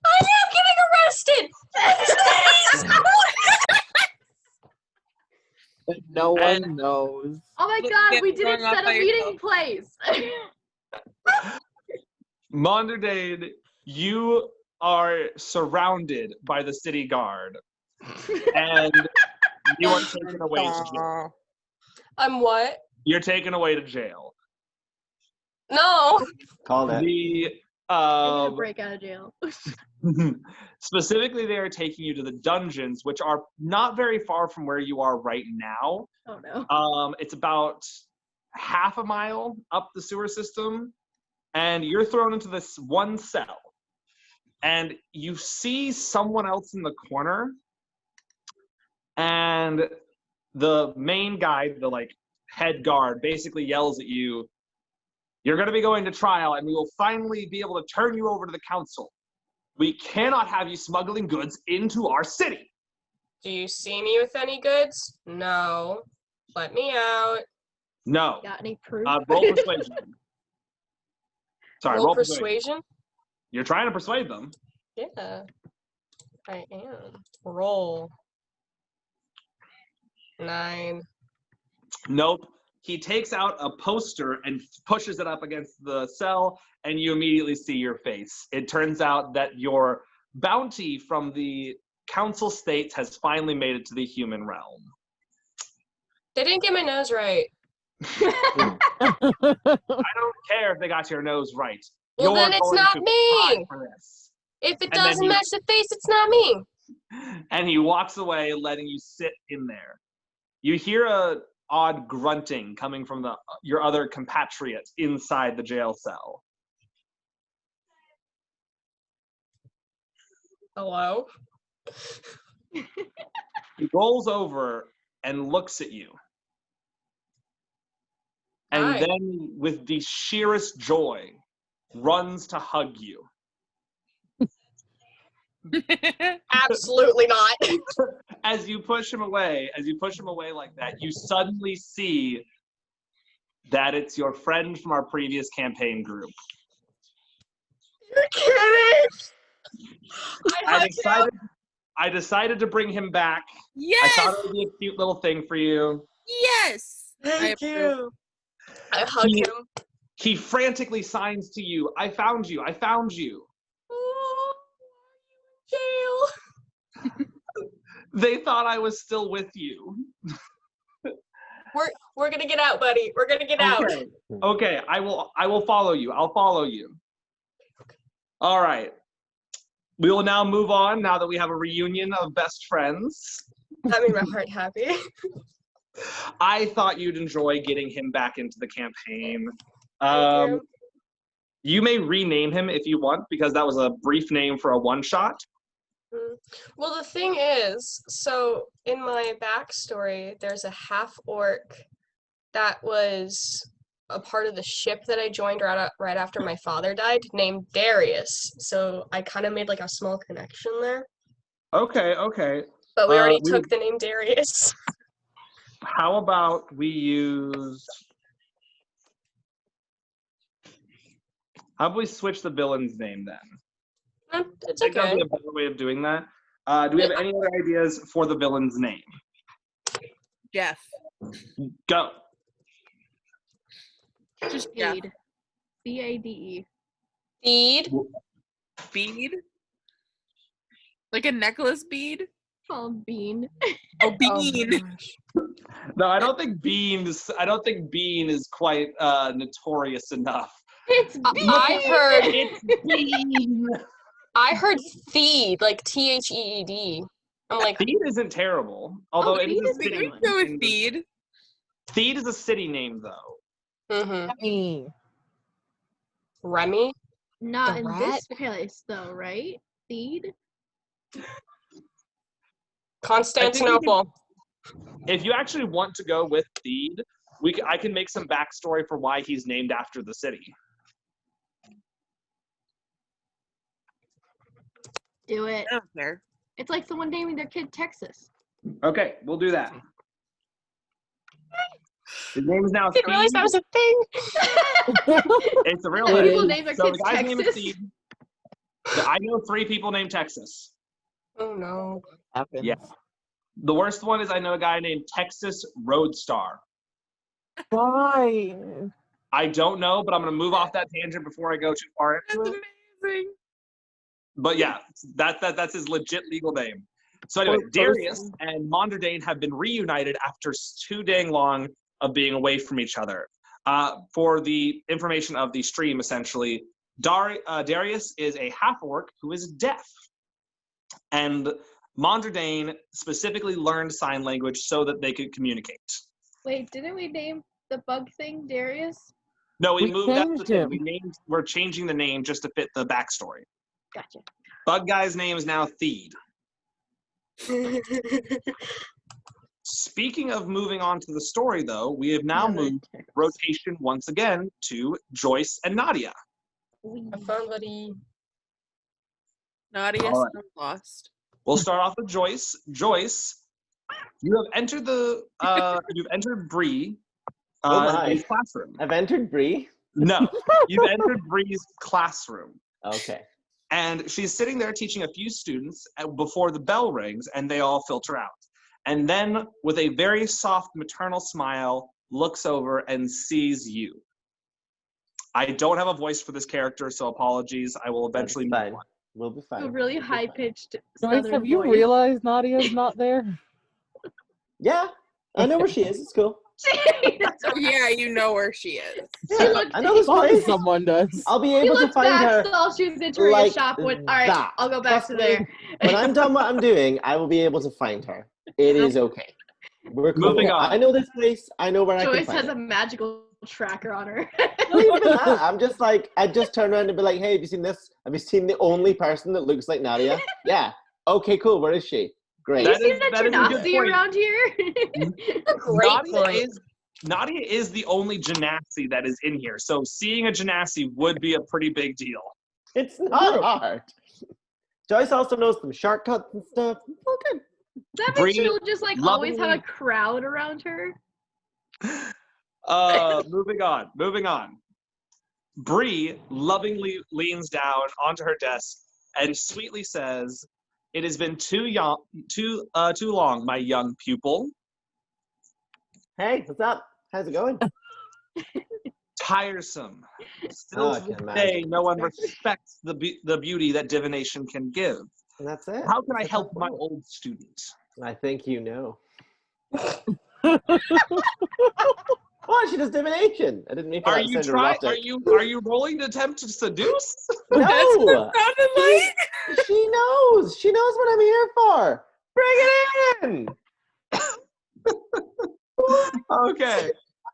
I am getting arrested! No And- one knows. Oh my Look, god, get we didn't going off set a by meeting place. Monderdane, you are surrounded by the city guard, and you are taken away to jail. I'm what? You're taken away to jail. No. Called it. The I need to break out of jail. specifically, they are taking you to the dungeons, which are not very far from where you are right now. Oh no. It's about half a mile up the sewer system, and you're thrown into this one cell. And you see someone else in the corner, and the main guy, the like head guard, basically yells at you, "You're going to be going to trial, and we will finally be able to turn you over to the council. We cannot have you smuggling goods into our city." Do you see me with any goods? No. Let me out. No. Got any proof? Roll persuasion. Sorry, Roll roll persuasion. persuasion? You're trying to persuade them. Yeah. I am. Roll. 9. Nope. He takes out a poster and pushes it up against the cell, and you immediately see your face. It turns out that your bounty from the council states has finally made it to the human realm. They didn't get my nose right. I don't care if they got your nose right. Well, You're then it's going not to me. cry for this. If it And then doesn't he- match the face, it's not me. And he walks away, letting you sit in there. You hear a odd grunting coming from your other compatriots inside the jail cell. Hello? He rolls over and looks at you. And Hi. then, with the sheerest joy, runs to hug you. Absolutely not. As you push him away like that, you suddenly see that it's your friend from our previous campaign group. You're kidding. I decided to bring him back. I Yes. thought it would be a cute little thing for you. Yes. Thank I you. I hug He- him. He frantically signs to you, "I found you, I found you." Oh, jail. They thought I was still with you. We're gonna get out, buddy. We're gonna get out. Okay, I will follow you. I'll follow you. All right. We will now move on now that we have a reunion of best friends. That made my heart happy. I thought you'd enjoy getting him back into the campaign. Thank you. You may rename him if you want, because that was a brief name for a one-shot. Well, the thing is, so in my backstory, there's a half-orc that was a part of the ship that I joined right after my father died, named Darius. So I kind of made like a small connection there. Okay. But we already we- took the name Darius. How about we use... How about we switch the villain's name then? It's I think that'd okay. be a better way of doing that. Do we have any other ideas for the villain's name? Jeff. Go. Just Jeff. Feed. C-A-D-E. Feed. Bead. Like a necklace bead. Called Bean. Oh, bean. No, I don't think Bean is quite notorious enough. It's Bean! I heard Theed, like Theed. I'm like, Theed isn't terrible, although it Theed is a is a city good We one. can go with name. feed. Theed is a city name, though. mm-hmm. Remy? Not The in rat? this place, though, right? Feed? Constantinople. If you actually want to go with Theed, I can make some backstory for why he's named after the city. Do it. I don't care. It's like someone naming their kid Texas. Okay, we'll do that. His name is now I didn't realize Theed. that was a thing. It's a real It name. People is. name their So kids the guy's name is Texas. Theed. I know 3 people named Texas. Oh no. Happens. Yeah. The worst one is I know a guy named Texas Roadstar. Why? I don't know, but I'm going to move off that tangent before I go too far That's into it. amazing. But yeah, that's his legit legal name. So anyway, Or Darius person. and Mondardane have been reunited after too dang long, of being away from each other. For the information of the stream, essentially, Darius is a half-orc who is deaf. And Mondredane specifically learned sign language so that they could communicate. Wait, didn't we name the bug thing Darius? No, we We moved that to changed the thing. him. We're changing the name just to fit the backstory. Gotcha. Bug guy's name is now Theed. Speaking of moving on to the story, though, we have now moved rotation once again to Joyce and Nadia. Have fun, buddy. Nadia, All right. I'm lost. We'll start off with Joyce. Joyce, you have entered you've entered Bree Oh my. in classroom. I've entered Bree. No, you've entered Bree's classroom. Okay. And she's sitting there teaching a few students before the bell rings and they all filter out. And then with a very soft maternal smile, looks over and sees you. I don't have a voice for this character, so apologies. I will eventually That's make fine. one. We'll be fine. A really We'll be fine. high-pitched Joyce, southern have you voice. realized Nadia's not there? Yeah, I know where she is. It's cool. Yeah, you know where she is. She looked- I know this Thought place. someone does. I'll be She able to looked find back, her. saw she was entering like a shop. Went, all right, that. I'll go back Trust to me. there. When I'm done what I'm doing, I will be able to find her. It is okay. We're cool. Moving on. I know this place. I know where I Joyce can find has it. a magical tracker on her. Not even that. I'm just like, I just turn around and be like, hey, have you seen this? Have you seen the only person that looks like Nadia? Yeah. Okay, cool. Where is she? Great. You That see is- that that is a good Genasi point. around here? Nadia is the only Genasi that is in here. So seeing a Genasi would be a pretty big deal. It's not hard. Joyce also knows some shortcuts and stuff. Okay. That Bree means she'll just like always have a lovingly- crowd around her. Moving on. Bree lovingly leans down onto her desk and sweetly says, "It has been too long, my young pupil. Hey, what's up? How's it going? Tiresome. Oh, Still I to can this imagine. day, no one respects the beauty that divination can give. And that's it. How can I That's help all my it is. old student?" I think you know. What? She does divination. I didn't mean for Are that to you sound trying? erotic. Are you rolling to attempt to seduce? No! Sounded like She knows. She knows what I'm here for. Bring it in. Okay.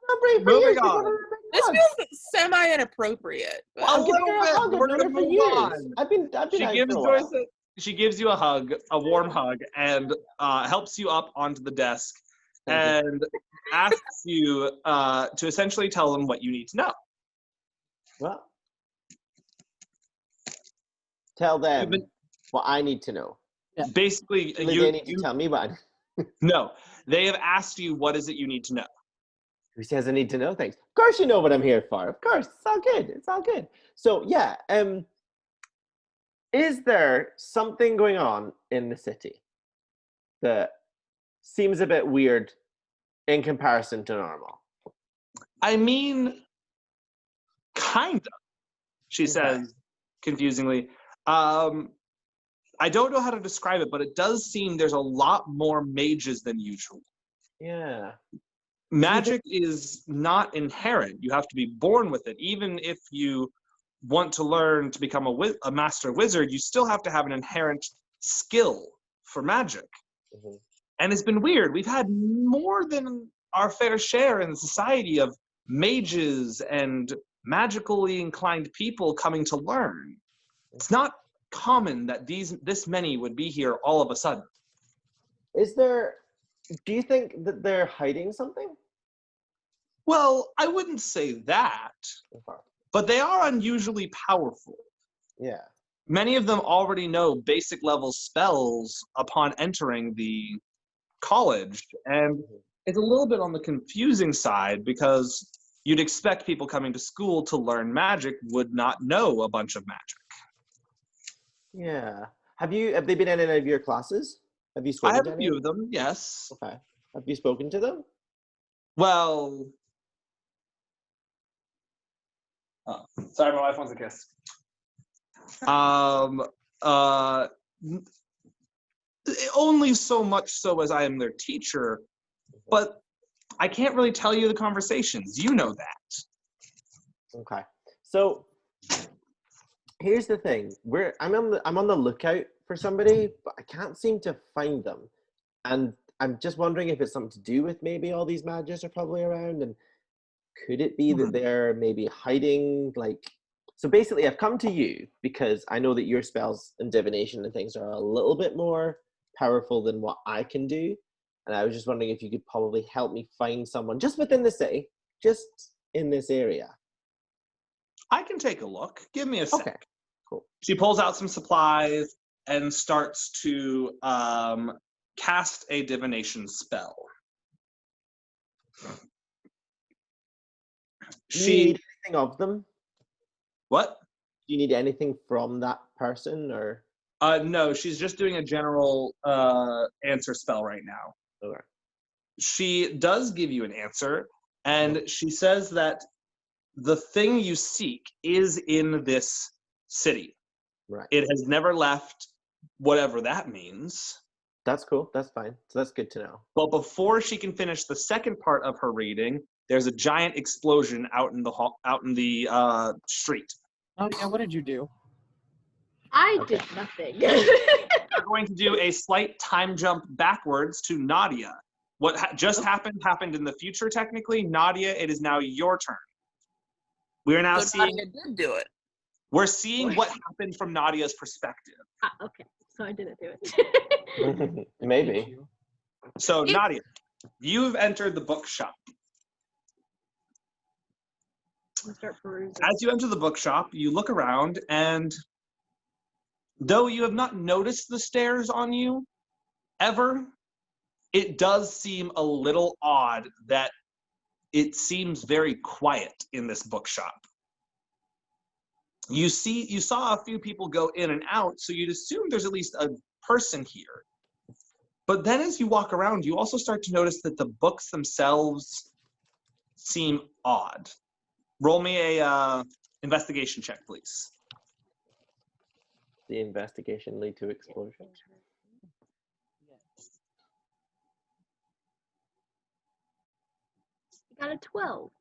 I'm ready for Moving you. on. this feels semi-inappropriate. But A I'm giving little her a bit. hug. We're I've known gonna her for move years. on. I've been She out gives for a Joyce while. she gives you a hug, a warm hug, and helps you up onto the desk Thank and asks you to essentially tell them what you need to know. Well, tell them been- what I need to know. Basically, Really, they need to tell me what. no, they have asked you what is it you need to know. Who says I need to know things? Of course you know what I'm here for. Of course. It's all good. It's all good. So yeah, is there something going on in the city that seems a bit weird in comparison to normal? I mean, kind of, she Okay. says confusingly. I don't know how to describe it, but it does seem there's a lot more mages than usual. Yeah. Magic is not inherent. You have to be born with it. Even if you want to learn to become a master wizard, you still have to have an inherent skill for magic. Mhm. And it's been weird. We've had more than our fair share in society of mages and magically inclined people coming to learn. It's not common that this many would be here all of a sudden. Do you think that they're hiding something? Well, I wouldn't say that, Okay. but they are unusually powerful. Yeah. Many of them already know basic level spells upon entering the college, and it's a little bit on the confusing side because you'd expect people coming to school to learn magic would not know a bunch of magic. Yeah. Have they been in any of your classes? Have you spoken I have to a any? few of them, yes. Okay. Have you spoken to them? Well, sorry, my wife wants a kiss. Only so much so as I am their teacher, but I can't really tell you the conversations. You know that. Okay. So here's the thing. I'm on the lookout for somebody, but I can't seem to find them. And I'm just wondering if it's something to do with maybe all these mages are probably around, and could it be that they're maybe hiding, like, so basically I've come to you because I know that your spells and divination and things are a little bit more powerful than what I can do. And I was just wondering if you could probably help me find someone just within the city, just in this area. I can take a look. Give me a sec. Okay, cool. She pulls out some supplies and starts to cast a divination spell. Do you need anything of them? What? Do you need anything from that person, or? No, she's just doing a general answer spell right now. Okay. She does give you an answer, and she says that the thing you seek is in this city. Right. It has never left, whatever that means. That's cool. That's fine. So that's good to know. But before she can finish the second part of her reading, there's a giant explosion out in the street. Oh yeah, what did you do? I Okay. did nothing. We're going to do a slight time jump backwards to Nadia. What just happened in the future, technically. Nadia, it is now your turn. We are now So seeing. Nadia did do it. We're seeing what happened from Nadia's perspective. Okay, so I didn't do it. Maybe. So, Nadia, you've entered the bookshop. I'll start perusing. As you enter the bookshop, you look around, and though you have not noticed the stairs on you ever, it does seem a little odd that it seems very quiet in this bookshop. You saw a few people go in and out, so you'd assume there's at least a person here. But then as you walk around, you also start to notice that the books themselves seem odd. Roll me a investigation check, please. The investigation lead to explosion. I got a 12.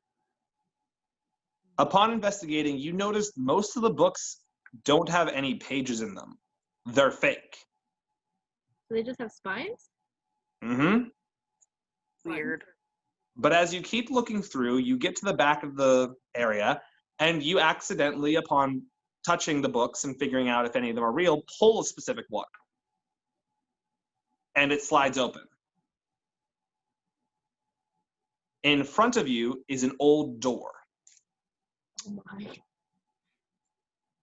Upon investigating, you notice most of the books don't have any pages in them. They're fake. So they just have spines? Mm-hmm. Weird. But as you keep looking through, you get to the back of the area, and you accidentally, upon touching the books and figuring out if any of them are real, pull a specific one. And it slides open. In front of you is an old door. Oh my.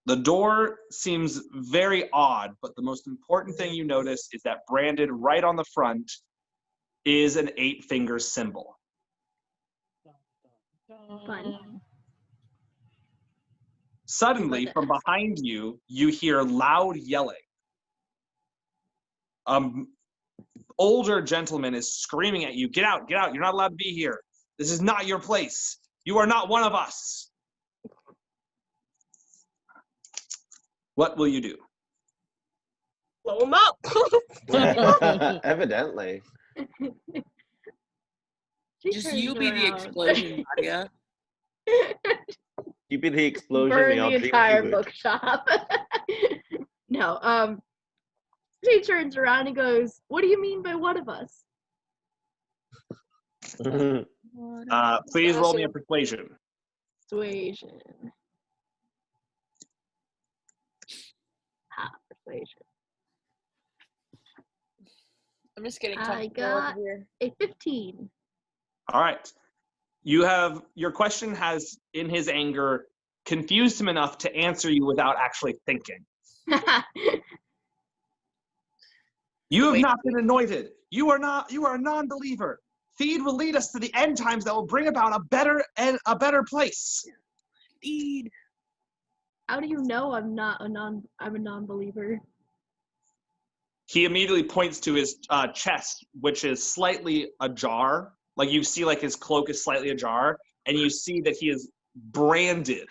The door seems very odd, but the most important thing you notice is that branded right on the front is an 8-finger symbol. Fun. Suddenly, from behind you, you hear loud yelling. Older gentleman is screaming at you, get out, you're not allowed to be here. This is not your place. You are not one of us. What will you do? Blow him up. Evidently. She Just turns you be the around. explosion, Nadia. You be the explosion. Burn all the dream entire you would. bookshop. No, she turns around and goes, "What do you mean by one of us?" Please roll me a persuasion. Persuasion. Persuasion. I'm just getting I comfortable over got- here. A 15. All right. Your question has, in his anger, confused him enough to answer you without actually thinking. You have not been anointed. You are a non-believer. Feed will lead us to the end times that will bring about a better place. Indeed. How do you know I'm a non-believer? He immediately points to his chest, which is slightly ajar. Like you see, like his cloak is slightly ajar, and you see that he is branded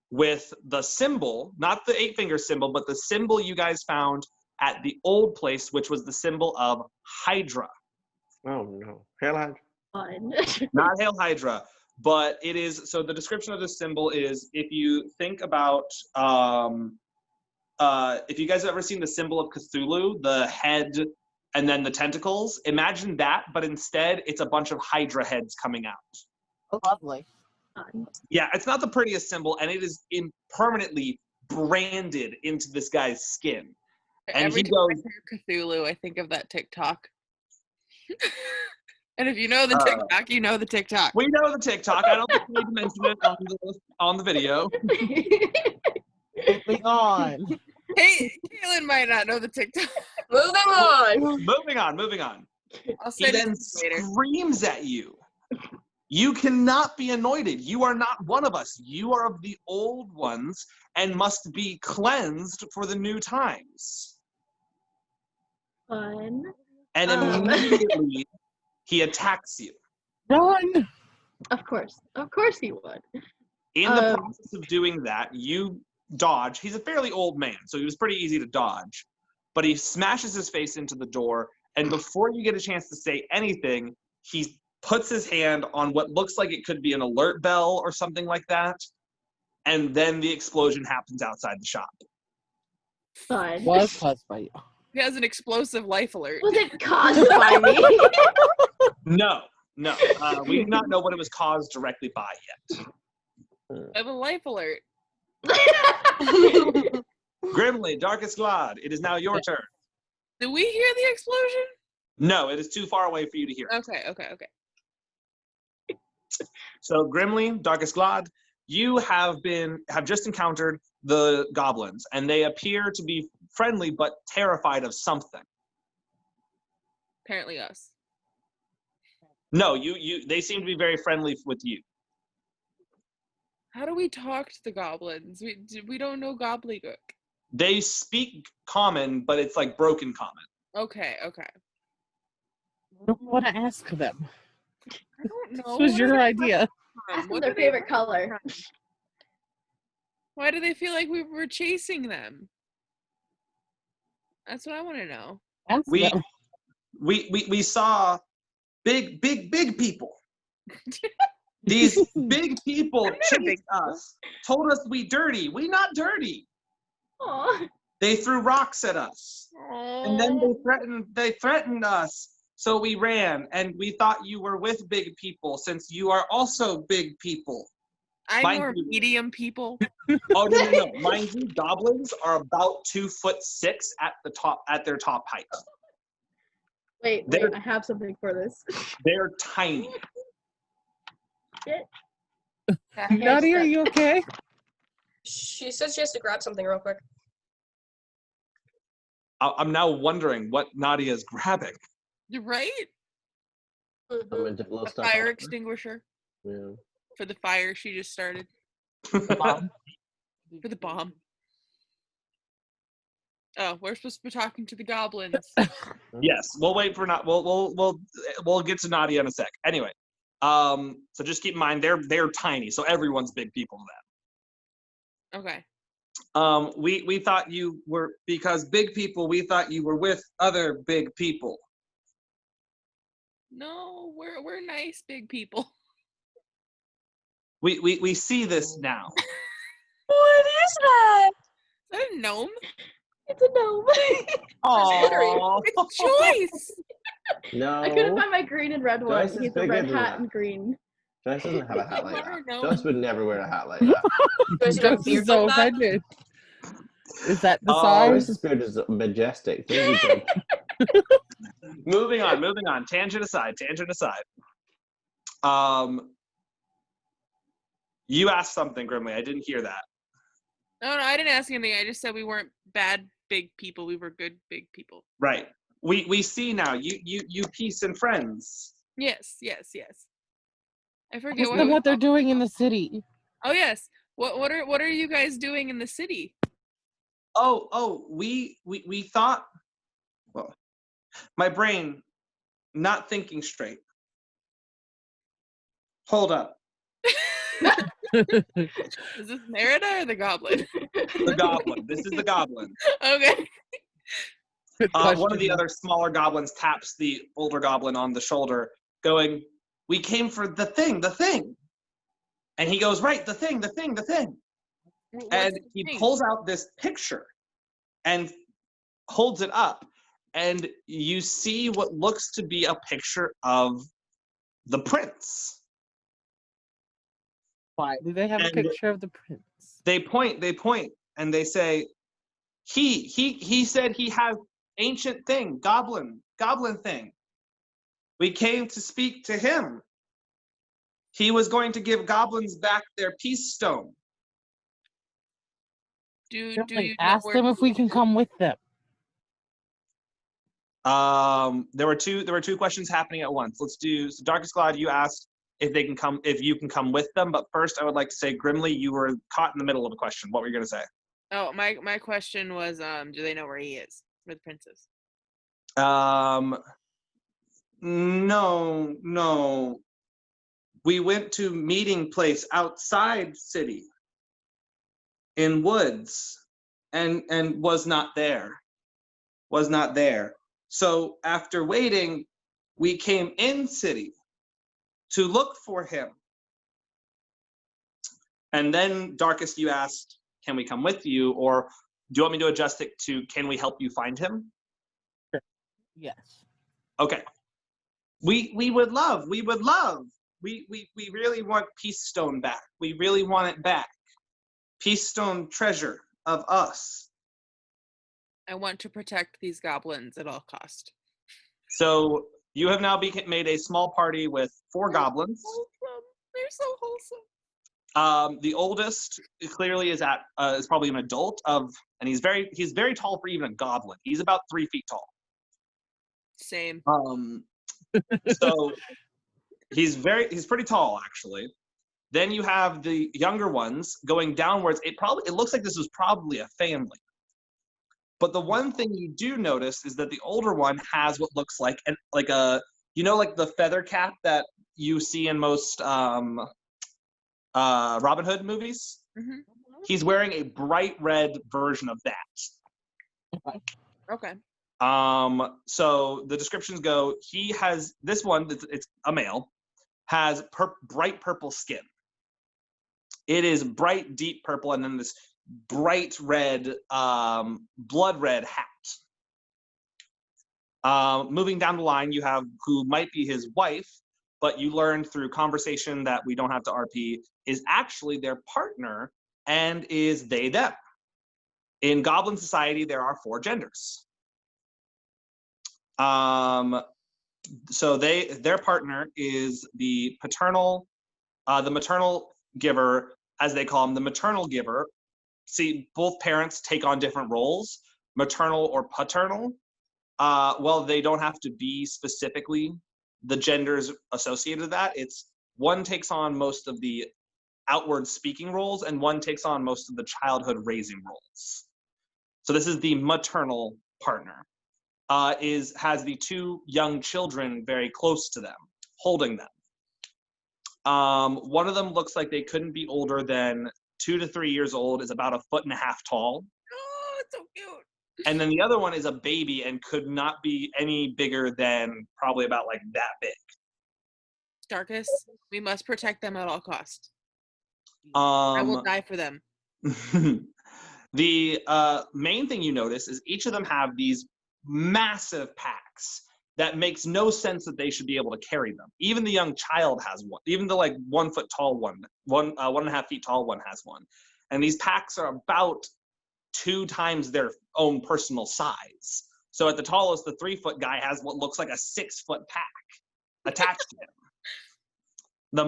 with the symbol, not the 8-finger symbol, but the symbol you guys found at the old place, which was the symbol of Hydra. Oh no. Hell Hydra. Fun. Not Hail Hydra, but it is. So the description of this symbol is, if you think about, if you guys have ever seen the symbol of Cthulhu, the head and then the tentacles, imagine that, but instead it's a bunch of Hydra heads coming out. Oh, lovely. Fun. Yeah, it's not the prettiest symbol, and it is permanently branded into this guy's skin. And Every he time I goes, hear Cthulhu, I think of that TikTok. And if you know the Uh, TikTok, you know the TikTok. we know the TikTok. I don't think we need to mention it on the video. Moving on. Hey, Kaylin might not know the TikTok. Moving on. Moving on. I'll He send it then to you later. screams at you. You cannot be anointed. You are not one of us. You are of the old ones and must be cleansed for the new times. Fun. And Oh. immediately he attacks you. Run. Of course he would. In the process of doing that, you dodge. He's a fairly old man, so he was pretty easy to dodge. But he smashes his face into the door, and before you get a chance to say anything, he puts his hand on what looks like it could be an alert bell or something like that, and then the explosion happens outside the shop. Fun. Was caused by you. He has an explosive life alert. Was it caused by me? No. We do not know what it was caused directly by yet. I have a life alert. Grimly, Darkest Glad, it is now your turn. Did we hear the explosion? No, it is too far away for you to hear. Okay. So Grimly, Darkest Glad, you have just encountered the goblins, and they appear to be friendly but terrified of something. Apparently us. No, they seem to be very friendly with you. How do we talk to the goblins? We don't know gobbledygook. They speak common, but it's like broken common. Okay. I don't want to ask them. I don't know. This was What your are they idea. Ask them What their do they favorite run color. from? Why do they feel like we were chasing them? That's what I want to know. Ask We them. we saw big people. These big people I'm not a chased big us, told us we dirty. We not dirty. Aw. They threw rocks at us. And then they threatened us. So we ran, and we thought you were with big people, since you are also big people. I'm mind more you- medium people. Oh no! Mind you, goblins are about 2'6" at their top height. Wait, They're- I have something for this. They're tiny. Shit. Nadia, are you okay? She says she has to grab something real quick. I'm now wondering what Nadia is grabbing. You're right? I'm going to blow A stuff fire up. extinguisher Yeah. for the fire she just started. The bomb. For the bomb. Oh, we're supposed to be talking to the goblins. Yes, we'll wait for not. We'll get to Nadia in a sec. Anyway, so just keep in mind they're tiny, so everyone's big people to Okay. them. We thought you were, because big people. We thought you were with other big people. No, we're nice big people. We see this now. What is that? Is that a gnome? It's a gnome. Aww. It's Joyce! No. I couldn't find my green and red one. Joyce is He's a bigger red than hat that. and green. Joyce doesn't have a hat like I that. don't know. Joyce would never wear a hat like that. Does he have a Joyce beard is so like that? offended. Is that the Oh, size? Joyce's beard is majestic. Thank you, Joyce. Moving on. Tangent aside. You asked something, Grimly. I didn't hear that. No, I didn't ask anything. I just said we weren't bad big people. We were good big people. Right. We see now. You peace and friends. Yes. I forget Ask them what they're doing in the city. Oh yes. What are you guys doing in the city? We thought. Well, my brain not thinking straight. Hold up. Is this Merida or the goblin? The goblin. This is the goblin. Okay. Good One of question. the other smaller goblins taps the older goblin on the shoulder, going, we came for the thing. And he goes, right, the thing. What's And the he thing? pulls out this picture and holds it up. And you see what looks to be a picture of the prince. Why do they have a And picture of the prince? they point, and they say, he said he has ancient thing, goblin thing. We came to speak to him. He was going to give goblins back their peace stone. Do you Like, know ask where them if we can come with them. There were two questions happening at once. Let's do, so Darkest Cloud, you asked if you can come with them, but first I would like to say, Grimly, you were caught in the middle of a question. What were you going to say? Oh, my question was, do they know where he is? Where the prince is? No. We went to meeting place outside city in woods and was not there. So after waiting, we came in city to look for him. And then Darkest, you asked, can we come with you? Or do you want me to adjust it to, can we help you find him? Yes. Okay. We would love. We really want Peace Stone back. We really want it back. Peace Stone treasure of us. I want to protect these goblins at all cost. So you have now made a small party with 4 goblins. Wholesome. They're so wholesome. The oldest clearly is probably an adult and he's very tall for even a goblin. He's about 3 feet tall. Same. So he's pretty tall actually. Then you have the younger ones going downwards. It looks like this was probably a family. But the one thing you do notice is that the older one has what looks like like the feather cap that you see in most Robin Hood movies. Mm-hmm. He's wearing a bright red version of that. Okay. So the descriptions go, he has this one, it's a male, has bright purple skin. It is bright, deep purple, and then this bright red, blood red hat. Moving down the line, you have who might be his wife, but you learn through conversation that we don't have to RP, is actually their partner and is they, them. In Goblin Society, there are 4 genders. So their partner is the maternal giver, as they call him, the maternal giver. See, both parents take on different roles, maternal or paternal. Well, they don't have to be specifically the genders associated with that. It's one takes on most of the outward speaking roles and one takes on most of the childhood raising roles. So this is the maternal partner. Has the 2 young children very close to them, holding them. One of them looks like they couldn't be older than 2 to 3 years old, is about 1.5 feet tall. Oh, it's so cute. And then the other one is a baby and could not be any bigger than probably about like that big. Darkest, we must protect them at all costs. I will die for them. The main thing you notice is each of them have these massive packs that makes no sense that they should be able to carry them. Even the young child has one. Even the 1 foot tall 1.5 feet tall one has one. And these packs are about 2 times their own personal size. So at the tallest, the 3-foot guy has what looks like a 6-foot pack attached to him. The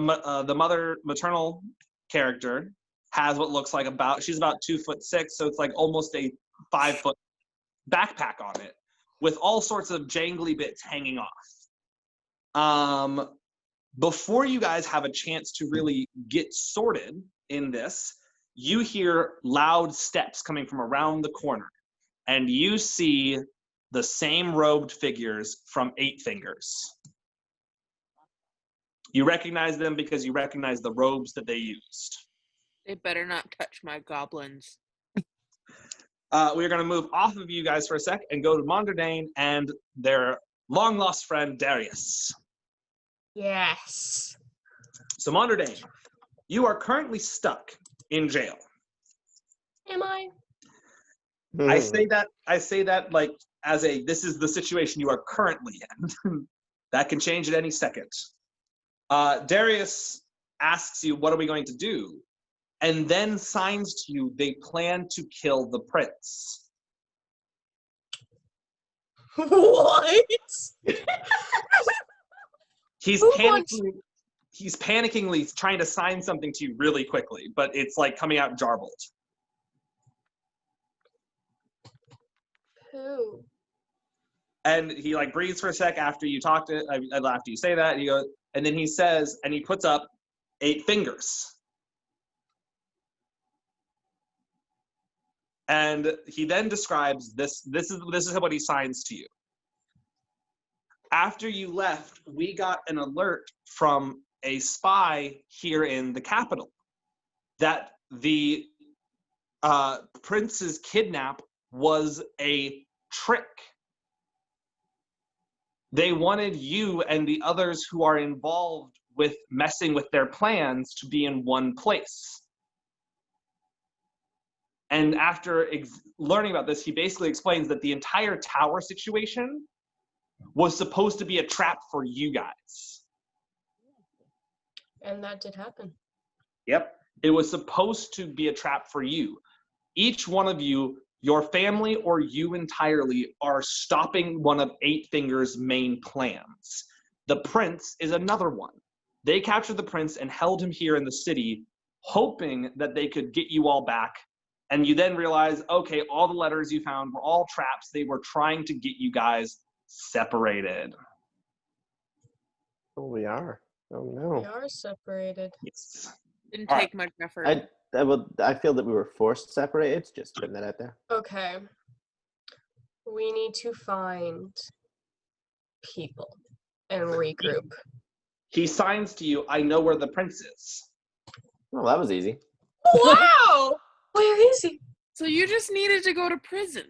maternal character has what looks like she's about 2'6", so it's like almost a 5-foot backpack on it with all sorts of jangly bits hanging off. Before you guys have a chance to really get sorted in this, you hear loud steps coming from around the corner, and you see the same robed figures from 8 Fingers. You recognize them because you recognize the robes that they used. They better not touch my goblins. We're going to move off of you guys for a sec and go to Mondardane and their long-lost friend, Darius. Yes. So Mondardane, you are currently stuck in jail. Am I? I say that like as a, this is the situation you are currently in. That can change at any second. Darius asks you, what are we going to do? And then signs to you they plan to kill the prince. What? He's Who wants- panickingly trying to sign something to you really quickly, but it's like coming out jarbled. Who? And he like breathes for a sec after you talk to after you say that. And he goes, and then he says, and he puts up 8 fingers. And he then describes this. This is what he signs to you. After you left, we got an alert from a spy here in the capital that the prince's kidnap was a trick. They wanted you and the others who are involved with messing with their plans to be in one place. And after learning about this, he basically explains that the entire tower situation was supposed to be a trap for you guys. And that did happen. Yep. It was supposed to be a trap for you. Each one of you, your family or you entirely, are stopping one of 8 Fingers' main plans. The prince is another one. They captured the prince and held him here in the city, hoping that they could get you all back. And you then realize, okay, all the letters you found were all traps. They were trying to get you guys separated. Oh, we are. Oh We no. are separated. Yes. Didn't All take much effort. I feel that we were forced separated. Just putting that out there. Okay. We need to find people and regroup. He signs to you, I know where the prince is. Well, that was easy. Wow! Where is he? So you just needed to go to prison.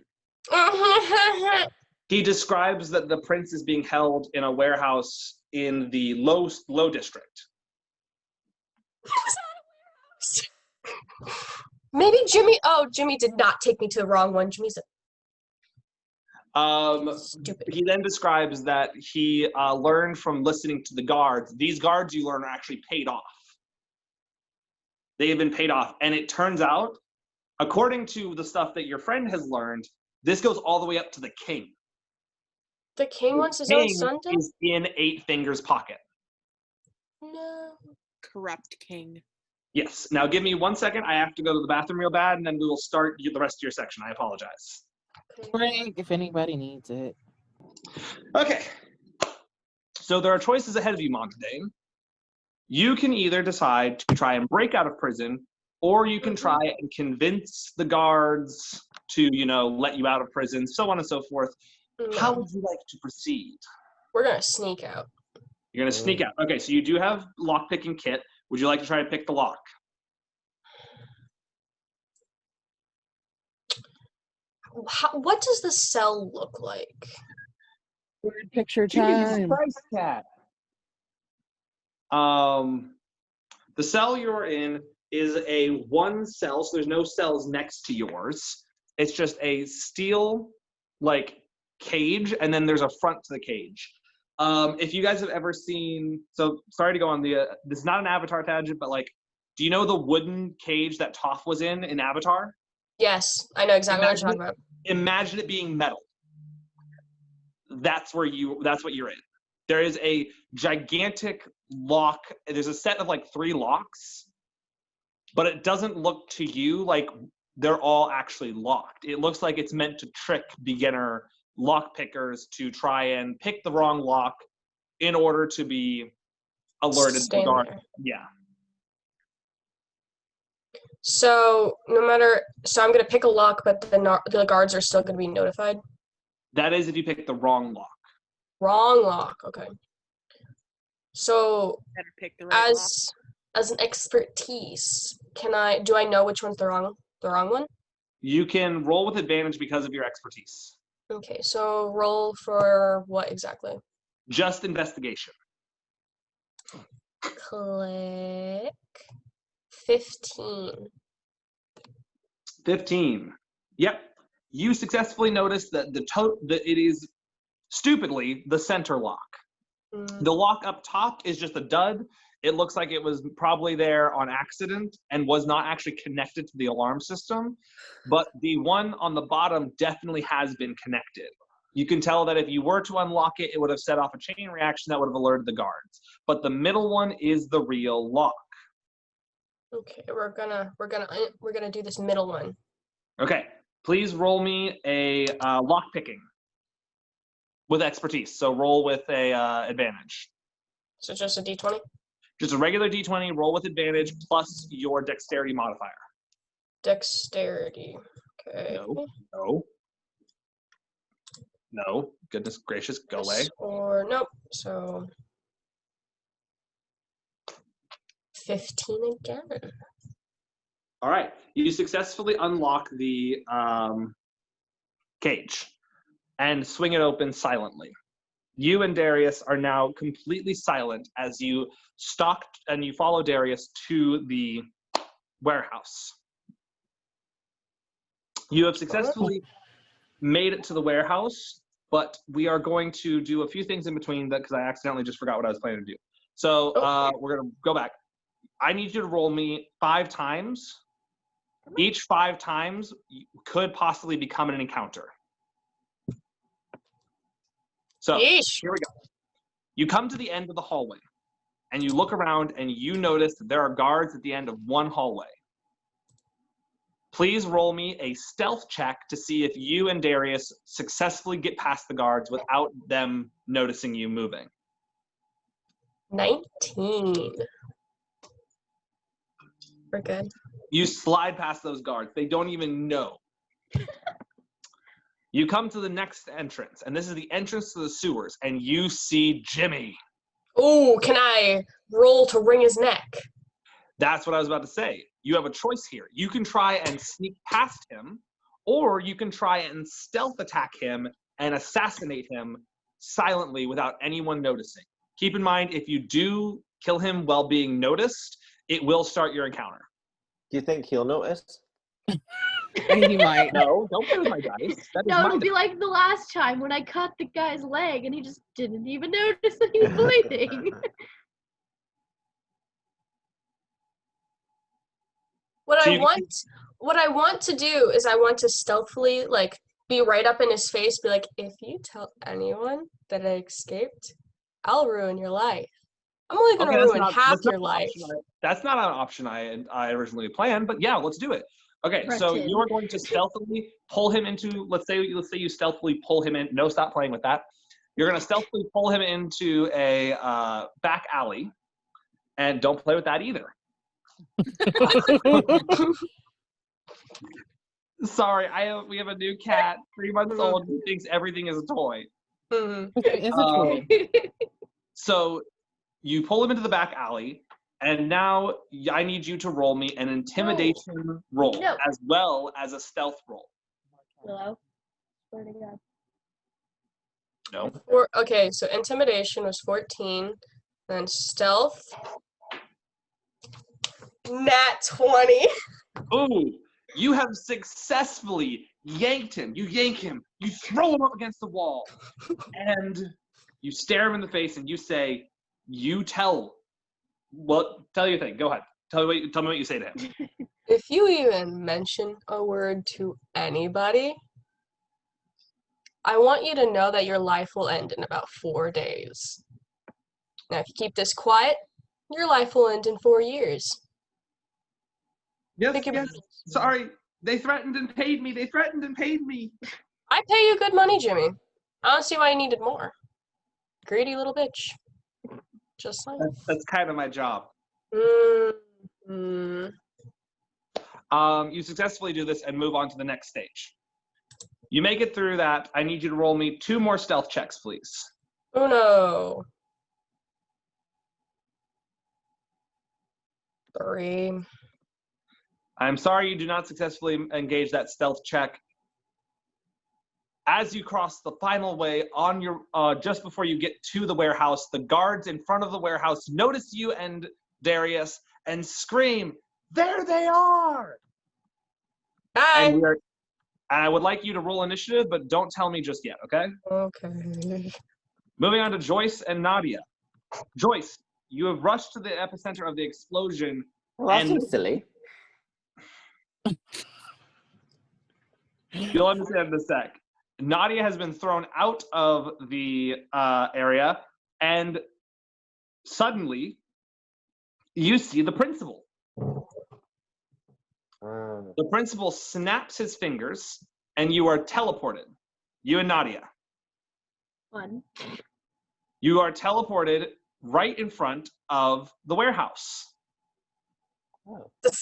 He describes that the prince is being held in a warehouse in the low district. Maybe Jimmy. Oh, Jimmy did not take me to the wrong one. Jimmy's stupid. He then describes that he learned from listening to the guards. These guards you learn are actually paid off. They have been paid off. And it turns out, according to the stuff that your friend has learned, this goes all the way up to the king. The king wants his own son dead? Is in 8 Fingers' pocket. No. Corrupt king. Yes. Now give me 1 second. I have to go to the bathroom real bad, and then we will start the rest of your section. I apologize. Okay. Break if anybody needs it. Okay. So there are choices ahead of you, Mondardane. You can either decide to try and break out of prison, or you can try and convince the guards to, let you out of prison, so on and so forth. No. How would you like to proceed? We're gonna sneak out. You're going to sneak out. Okay, so you do have lock-picking kit. Would you like to try to pick the lock? What does the cell look like? Word picture time. cat. The cell you're in is a 1 cell, so there's no cells next to yours. It's just a steel, cage, and then there's a front to the cage. If you guys have ever seen, so sorry to go on this is not an Avatar tangent, but do you know the wooden cage that Toph was in Avatar? Yes, I know exactly what you're talking about. Imagine it being metal. That's what you're in. There is a gigantic lock. There's a set of 3 locks, but it doesn't look to you like they're all actually locked. It looks like it's meant to trick beginner lock pickers to try and pick the wrong lock in order to be alerted to the guard. Yeah. So I'm gonna pick a lock, but the guards are still gonna be notified. That is if you pick the wrong lock. Wrong lock. Okay. So Better pick the right lock. as an expertise, do I know which one's the wrong one? You can roll with advantage because of your expertise. Okay, so roll for what exactly? Just investigation. Click 15. 15. Yep. You successfully notice that that it is stupidly the center lock. Mm, The lock up top is just a dud. It looks like it was probably there on accident and was not actually connected to the alarm system. But the one on the bottom definitely has been connected. You can tell that if you were to unlock it, it would have set off a chain reaction that would have alerted the guards. But the middle one is the real lock. Okay, we're gonna do this middle one. Okay, please roll me a lock picking with expertise. So roll with a advantage. So just a d20. Just a regular d20, roll with advantage plus your dexterity modifier. Dexterity. Okay. No, goodness gracious, go away. Or nope. So 15 again. All right, you successfully unlock the cage and swing it open silently. You and Darius are now completely silent as you stalk and you follow Darius to the warehouse. You have successfully made it to the warehouse, but we are going to do a few things in between that because I accidentally just forgot what I was planning to do. So we're going to go back. I need you to roll me 5 times. Each 5 times could possibly become an encounter. So Yeesh. here we go. You come to the end of the hallway, and you look around, and you notice that there are guards at the end of one hallway. Please roll me a stealth check to see if you and Darius successfully get past the guards without them noticing you moving. 19. We're good. You slide past those guards. They don't even know. You come to the next entrance, and this is the entrance to the sewers, and you see Jimmy. Oh, can I roll to wring his neck? That's what I was about to say. You have a choice here. You can try and sneak past him, or you can try and stealth attack him and assassinate him silently without anyone noticing. Keep in mind, if you do kill him while being noticed, it will start your encounter. Do you think he'll notice? He might. No, don't play with my dice. That is No, my it'll be dice. like the last time when I cut the guy's leg and he just didn't even notice that he was bleeding. What So I want to do is I want to stealthily like be right up in his face, be like, if you tell anyone that I escaped, I'll ruin your life. I'm only gonna ruin half your life. That's not an option I originally planned, but yeah, let's do it. Okay, so Gretchen. you are going to stealthily pull him into, let's say you stealthily pull him in. No, stop playing with that. You're going to stealthily pull him into a back alley, and don't play with that either. Sorry, we have a new cat, 3 months old, who thinks everything is a toy. Mhm. It's a toy. So you pull him into the back alley, and now I need you to roll me an intimidation roll No. as well as a stealth roll. Hello? Swear to God. No. Okay, so intimidation was 14, then stealth, nat 20. Ooh, you have successfully yanked him. You yank him. You throw him up against the wall, and you stare him in the face, and you say, tell your thing. Go ahead. Tell me what you say to him. If you even mention a word to anybody, I want you to know that your life will end in about 4 days. Now, if you keep this quiet, your life will end in 4 years. Yes, Think about yes. Sorry. They threatened and paid me. I pay you good money, Jimmy. I don't see why you needed more. Greedy little bitch. Just like. That's kind of my job. Mm-hmm. You successfully do this and move on to the next stage. You make it through that. I need you to roll me 2 more stealth checks, please. Uno. 3. I'm sorry you do not successfully engage that stealth check. As you cross the final way on your just before you get to the warehouse, the guards in front of the warehouse notice you and Darius and scream, "There they are!" Hi. And I would like you to roll initiative, but don't tell me just yet, okay? Okay. Moving on to Joyce and Nadia. Joyce, you have rushed to the epicenter of the explosion. Well, that And- seems silly. You'll understand in a sec. Nadia has been thrown out of the area, and suddenly you see the principal. The principal snaps his fingers, and you are teleported. You and Nadia. Fun. You are teleported right in front of the warehouse. Oh. The I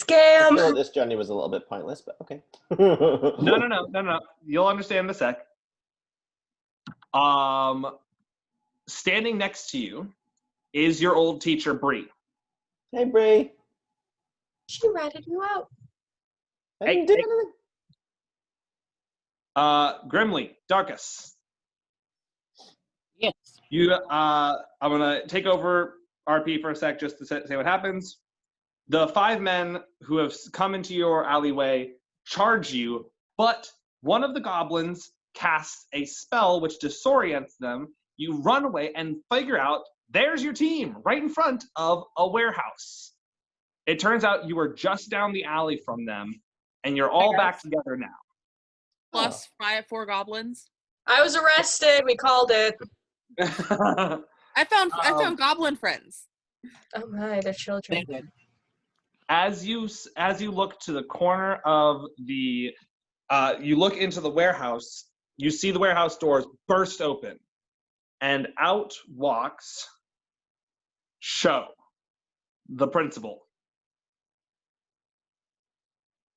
feel scam. like this journey was a little bit pointless, but okay. No. You'll understand in a sec. Standing next to you is your old teacher, Bree. Hey, Bree. She ratted you out. I didn't do anything. Grimly, Darkus. Yes. I'm gonna take over RP for a sec just to say what happens. The 5 men who have come into your alleyway charge you, but one of the goblins casts a spell which disorients them. You run away and figure out there's your team right in front of a warehouse. It turns out you were just down the alley from them, and you're all back together now. Plus 4 goblins. I was arrested. We called it. I found goblin friends. Oh my, they're children. They did. As you look to the corner of the, you look into the warehouse, you see the warehouse doors burst open, and out walks Sho, the principal.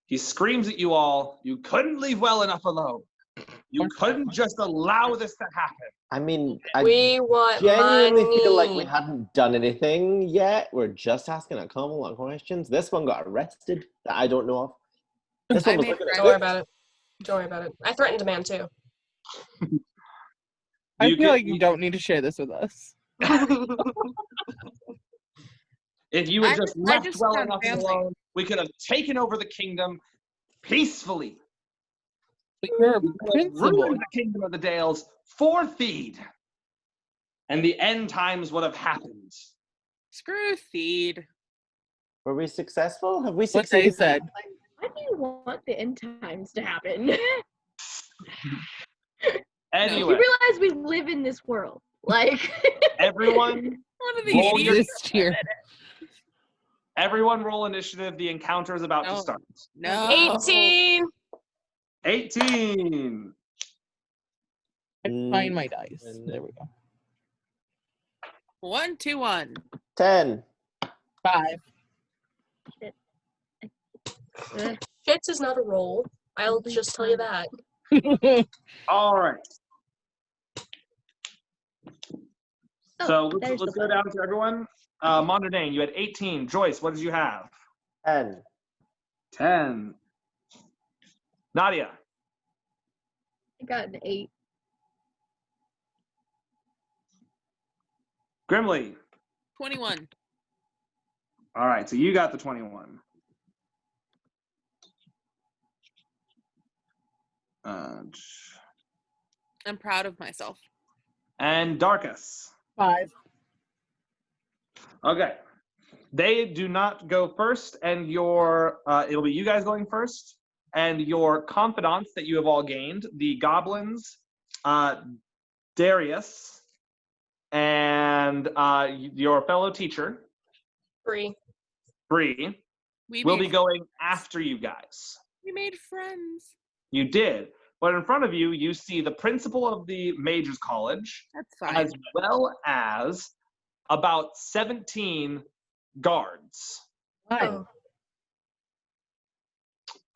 He screams at you all, "You couldn't leave well enough alone. You couldn't just allow this to happen." I mean, I We want genuinely money. feel like we hadn't done anything yet. We're just asking a common lot of questions. This one got arrested that I don't know of. This one was looking at Don't worry about it. Don't worry about it. I threatened a man too. I You feel could- like you don't need to share this with us. If you had just I left just well found enough family. alone, we could have taken over the kingdom peacefully. But you're a We could have principal. ruined the kingdom of the Dales for Theed. And the end times would have happened. Screw Theed. Were we successful? Have we What they succeeded? said. Why do you want the end times to happen? Anyway, You realize we live in this world. Like, everyone One of the Roll your- idiots. Exist here. Everyone roll initiative. The encounter is about to No. start. No. 18. 18. I find my dice. There we go. 1, 2, 1. 10. 5. Shits is not a roll. I'll just tell you that. All right. So there's let's the go button. down to everyone. Mondardane, you had 18. Joyce, what did you have? 10. 10. Nadia, I got an 8. Grimly. 21. All right, so you got the 21. I'm proud of myself. And Darkus. 5. Okay. They do not go first, and it'll be you guys going first, and your confidants that you have all gained, the goblins, Darius, and your fellow teacher, Free. Bree, We will made, be going after you guys. we made friends. You did. But in front of you, you see the principal of the Majors College, That's fine. as well as about 17 guards. Oh.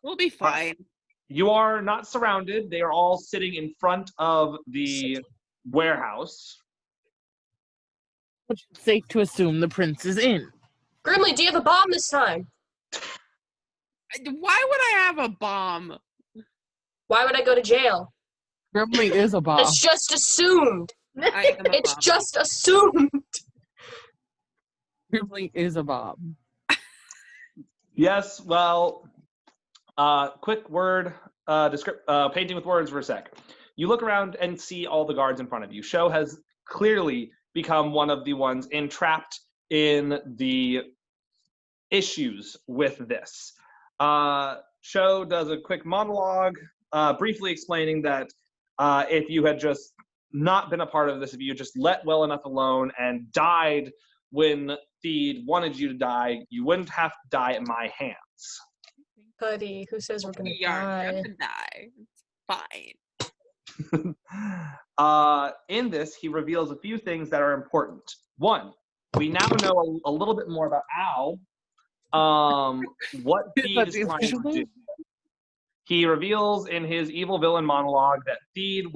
We'll be fine. You are not surrounded. They are all sitting in front of the warehouse. It's safe to assume the prince is in. Grimly, do you have a bomb this time? Why would I have a bomb? Why would I go to jail? Grimly is a bomb. It's just assumed. I am a It's bomb. just assumed. Grimly is a bomb. Yes, well, quick word, painting with words for a sec. You look around and see all the guards in front of you. Sho has clearly become one of the ones entrapped in the issues with this. Sho does a quick monologue, briefly explaining that if you had just not been a part of this, if you just let well enough alone and died when Theed wanted you to die, you wouldn't have to die at my hands. Buddy, who says we're gonna We are die? gonna die. It's fine. In this, he reveals a few things that are important. One, we now know a little bit more about Al, what Theed is trying to do. He reveals in his evil villain monologue that Theed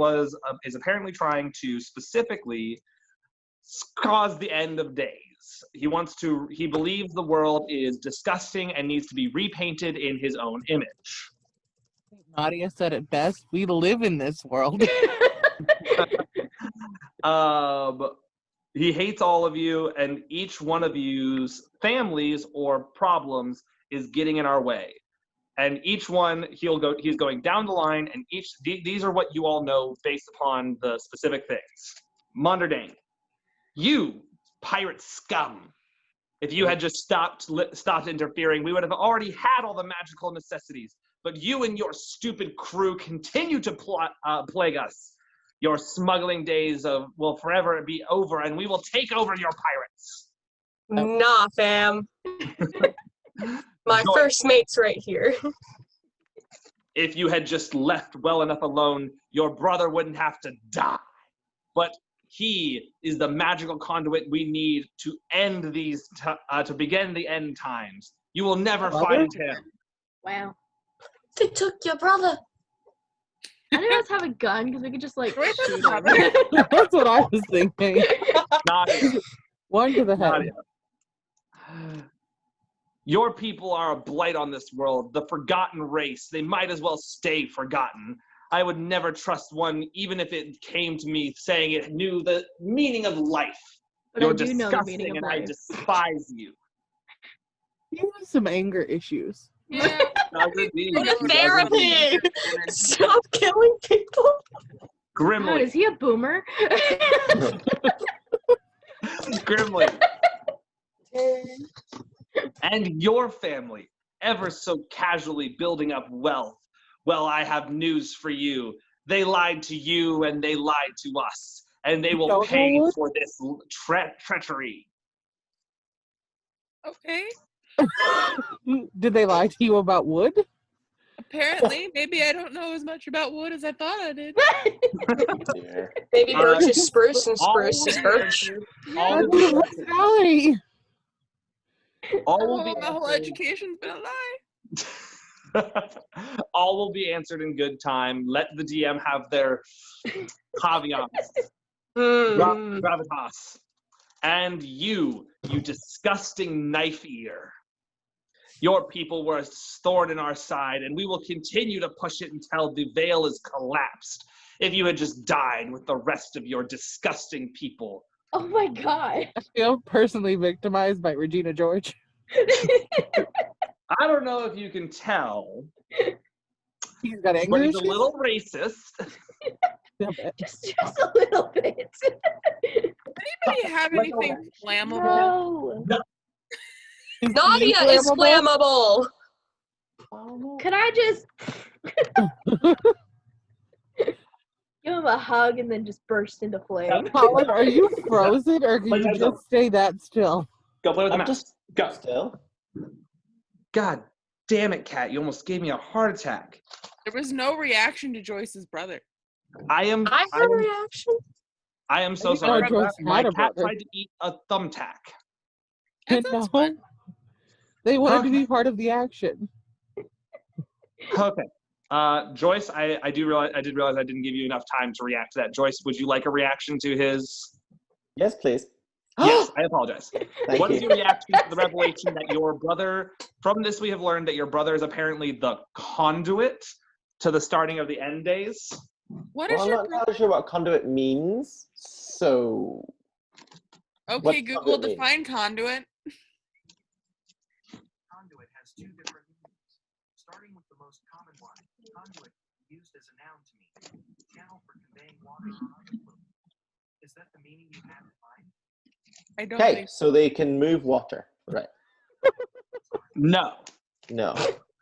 is apparently trying to specifically cause the end of days. He believes the world is disgusting and needs to be repainted in his own image. Nadia said it best. We live in this world. He hates all of you, and each one of you's families or problems is getting in our way. And each one, he's going down the line, and these are what you all know based upon the specific things. Mondardane, you pirate scum. If you had just stopped interfering, we would have already had all the magical necessities. But you and your stupid crew continue to plague us. Your smuggling days will forever be over, and we will take over your pirates. Nah, fam. My Joyce, first mate's right here. if you had just left well enough alone, your brother wouldn't have to die. But he is the magical conduit we need to end to begin the end times. You will never find him. Wow. They took your brother. I didn't us have a gun because we could just like Where's shoot the him. That's what I was thinking. Nadia, One to the head. Nadia. Your people are a blight on this world, the forgotten race. They might as well stay forgotten. I would never trust one, even if it came to me saying it knew the meaning of life. But You're I do know the disgusting, meaning of and I life. despise you. You have some anger issues. Yeah. Does indeed. Go to He does therapy. indeed. Stop killing people. God, Grimly, is he a boomer? Grimly. And your family, ever so casually building up wealth. Well, I have news for you. They lied to you and they lied to us. And they will Don't pay know what? for this treachery. Okay. Did they lie to you about wood? Apparently, maybe I don't know as much about wood as I thought I did. Dear. Maybe Uh, birch is spruce and All spruce will is be birch. answered- Yeah, all will That's be what answered- Sally. all will be my whole answered- education's been a lie. all will be answered in good time. Let the DM have their caveats. Gravitas. And you disgusting knife eater. Your people were a thorn in our side, and we will continue to push it until the veil is collapsed. If you had just died with the rest of your disgusting people. Oh my god. I feel personally victimized by Regina George. I don't know if you can tell, He's got anger but he's issues. a little racist. just a little bit. Anybody have Like anything flammable? No. Nadia is flammable. Could I just give him a hug and then just burst into flame? Colin, are you frozen or can Like you I don't. just stay that still? Go play with the I'm mouse. just Go. still. God damn it, Kat. You almost gave me a heart attack. There was no reaction to Joyce's brother. I am I heard a reaction. I am so I didn't know sorry. Joyce My had a cat brother. tried to eat a thumbtack. That sounds No. fun. They wanted to Okay. be part of the action. Okay. Joyce, I did realize I didn't give you enough time to react to that. Joyce, would you like a reaction to his? Yes, please. Yes, I apologize. Thank What is you. your reaction to the revelation that your brother, from this we have learned that your brother is apparently the conduit to the starting of the end days? What Well, is I'm your not entirely sure what conduit means, so... Okay, what's Google conduit mean? define conduit. Conduit has two different meanings. Starting with the most common one, conduit used as a noun to mean channel for conveying water or other fluid. Is that the meaning you have in mind? I don't Okay, think so they can move water. Right. No. No.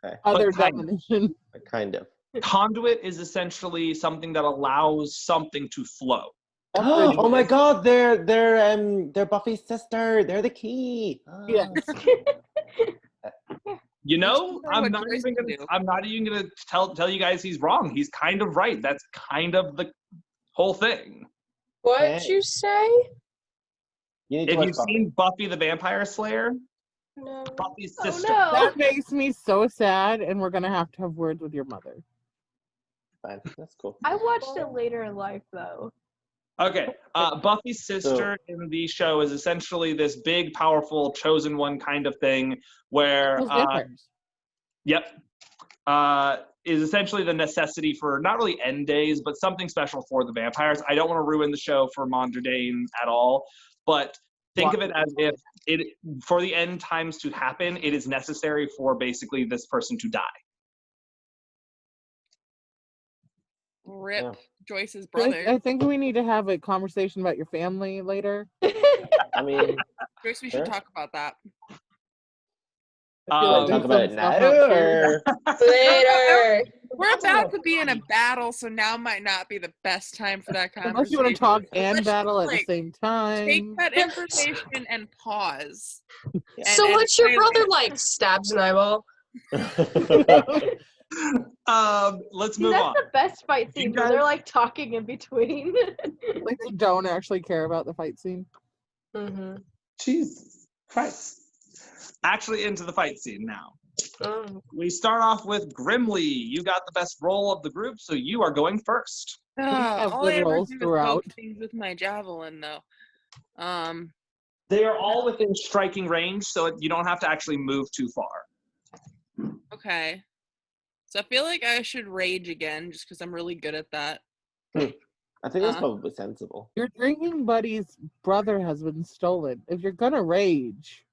Okay. Other kind of. definition. Kind of. Conduit is essentially something that allows something to flow. Oh my god, they're Buffy's sister. They're the key. Yes. You know, That's what Joyce can do. I'm not even gonna tell you guys he's wrong. He's kind of right. That's kind of the whole thing. What'd Okay. you say? You need to If watch you've Buffy. seen Buffy the Vampire Slayer, No. Buffy's Oh sister. no. That makes me so sad, and we're gonna have words with your mother. Fine. That's cool. I watched it later in life though. Okay, Buffy's sister in the show is essentially this big, powerful, chosen one kind of thing where, Those vampires. is essentially the necessity for not really end days, but something special for the vampires. I don't want to ruin the show for Mondardane at all, but think of it as if for the end times to happen, it is necessary for basically this person to die. Rip Yeah. Joyce's I brother. think we need to have a conversation about your family later. I mean, Joyce, we Sure. should talk about that. I feel like talk there's about some it stuff now, out here. or Later. We're about to be in a battle, so now might not be the best time for that conversation. Unless you want to talk and Let's battle at the like, same time. Take that information and pause. Yeah. So and what's your say, brother like? Stabs an eyeball? Let's See, move that's on. the best fight scene where guys- they're like talking in between. Like they don't actually care about the fight scene. Mm-hmm. Jesus Christ. Actually into the fight scene now. Mm. We start off with Grimly. You got the best roll of the group, so you are going first. have All I good ever rolls do is throughout. poke things with my javelin, though. They are all within striking range, so you don't have to actually move too far. Okay. So I feel like I should rage again, just because I'm really good at that. I think that's probably sensible. Your drinking buddy's brother has been stolen. If you're gonna rage,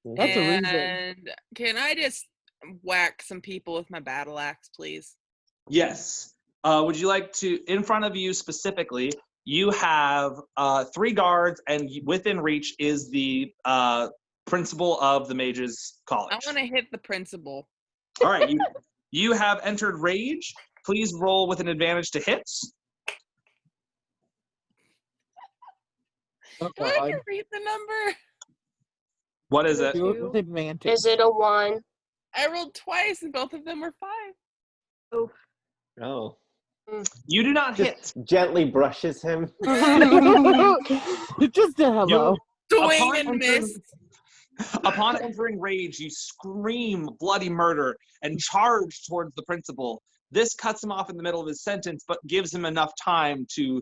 that's a reason. And can I just whack some people with my battle axe, please? Yes. Would you like to, in front of you specifically, you have 3 guards, and within reach is the principal of the Mages College. I want to hit the principal. All right, you have entered Rage. Please roll with an advantage to hits. Oh, Do I God. can read the number? What is it? Do it with advantage. Is it a 1? I rolled twice, and both of them were 5. Oh. You do not hit. Just gently brushes him. Just a hello. Swing and miss. Upon entering Rage, you scream bloody murder and charge towards the principal. This cuts him off in the middle of his sentence, but gives him enough time to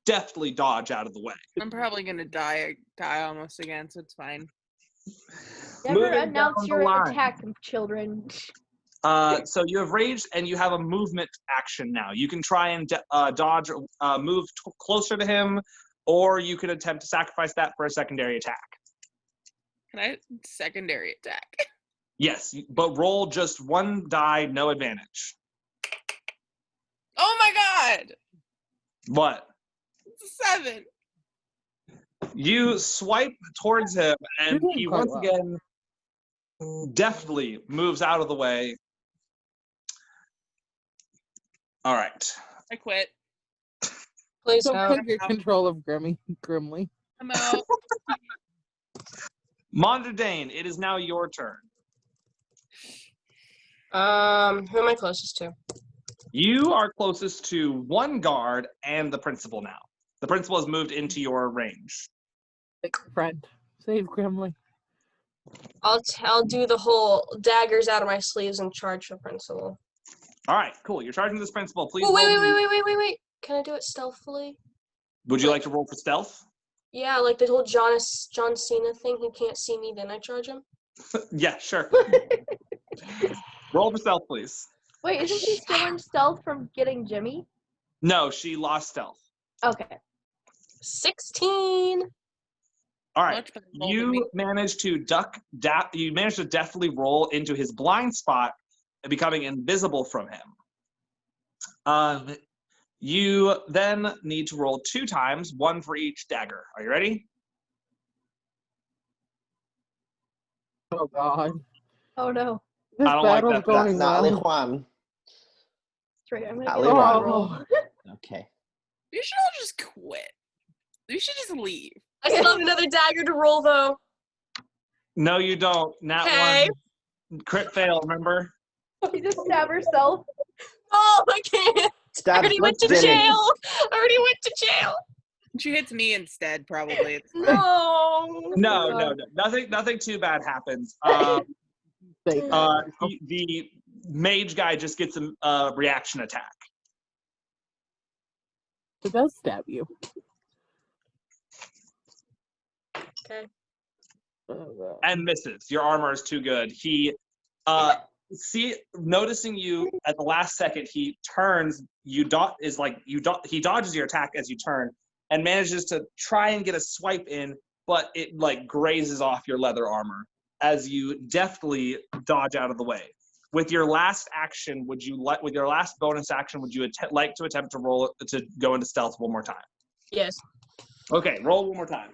deftly dodge out of the way. I'm probably gonna die almost again, so it's fine. Never Moving announce down the your line. attack, children. So you have raged, and you have a movement action now. You can try and dodge, move closer to him, or you can attempt to sacrifice that for a secondary attack. Can I secondary attack? Yes, but roll just 1 die, no advantage. Oh my god! What? It's a 7. You swipe towards him, and You're doing he quite once well. again deftly moves out of the way. All right. I quit. Please So no. take your control of Grimly. I'm out. Mondardane, it is now your turn. Who am I closest to? You are closest to 1 guard and the principal now. The principal has moved into your range. Friend. Save Grimly. I'll do the whole daggers out of my sleeves and charge the principal. All right, cool. You're charging this principal. Please Oh, wait, roll wait, me- wait, wait, wait, wait. Can I do it stealthily? Would you like to roll for stealth? Yeah, like the whole John Cena thing. He can't see me, then I charge him. Yeah, sure. Roll for stealth, please. Wait, isn't he still in stealth from getting Jimmy? No, she lost stealth. Okay. 16. All right. Much better roll than me. You managed to you managed to deftly roll into his blind spot and becoming invisible from him. You then need to roll 2 times, 1 for each dagger. Are you ready? Oh God. Oh no. This I don't like battle's that. going Natalie well. Juan. That's right. I'm gonna Natalie get a Juan. roll. Okay. You should all just quit. You should just leave. I still have another dagger to roll, though. No, you don't. Nat Okay. 1 crit fail, remember? She just stab herself. Oh, I can't. I Stab already went to Jennings. jail. I already went to jail. She hits me instead, probably. It's fine. No. No. Nothing too bad happens. Thank God. The mage guy just gets a reaction attack. It does stab you. Okay. Oh, God. And misses. Your armor is too good. He noticing you at the last second, he turns, he dodges your attack as you turn and manages to try and get a swipe in, but it like grazes off your leather armor as you deftly dodge out of the way. With your last action, with your last bonus action, would you like to attempt to go into stealth one more time? Yes. Okay, roll one more time.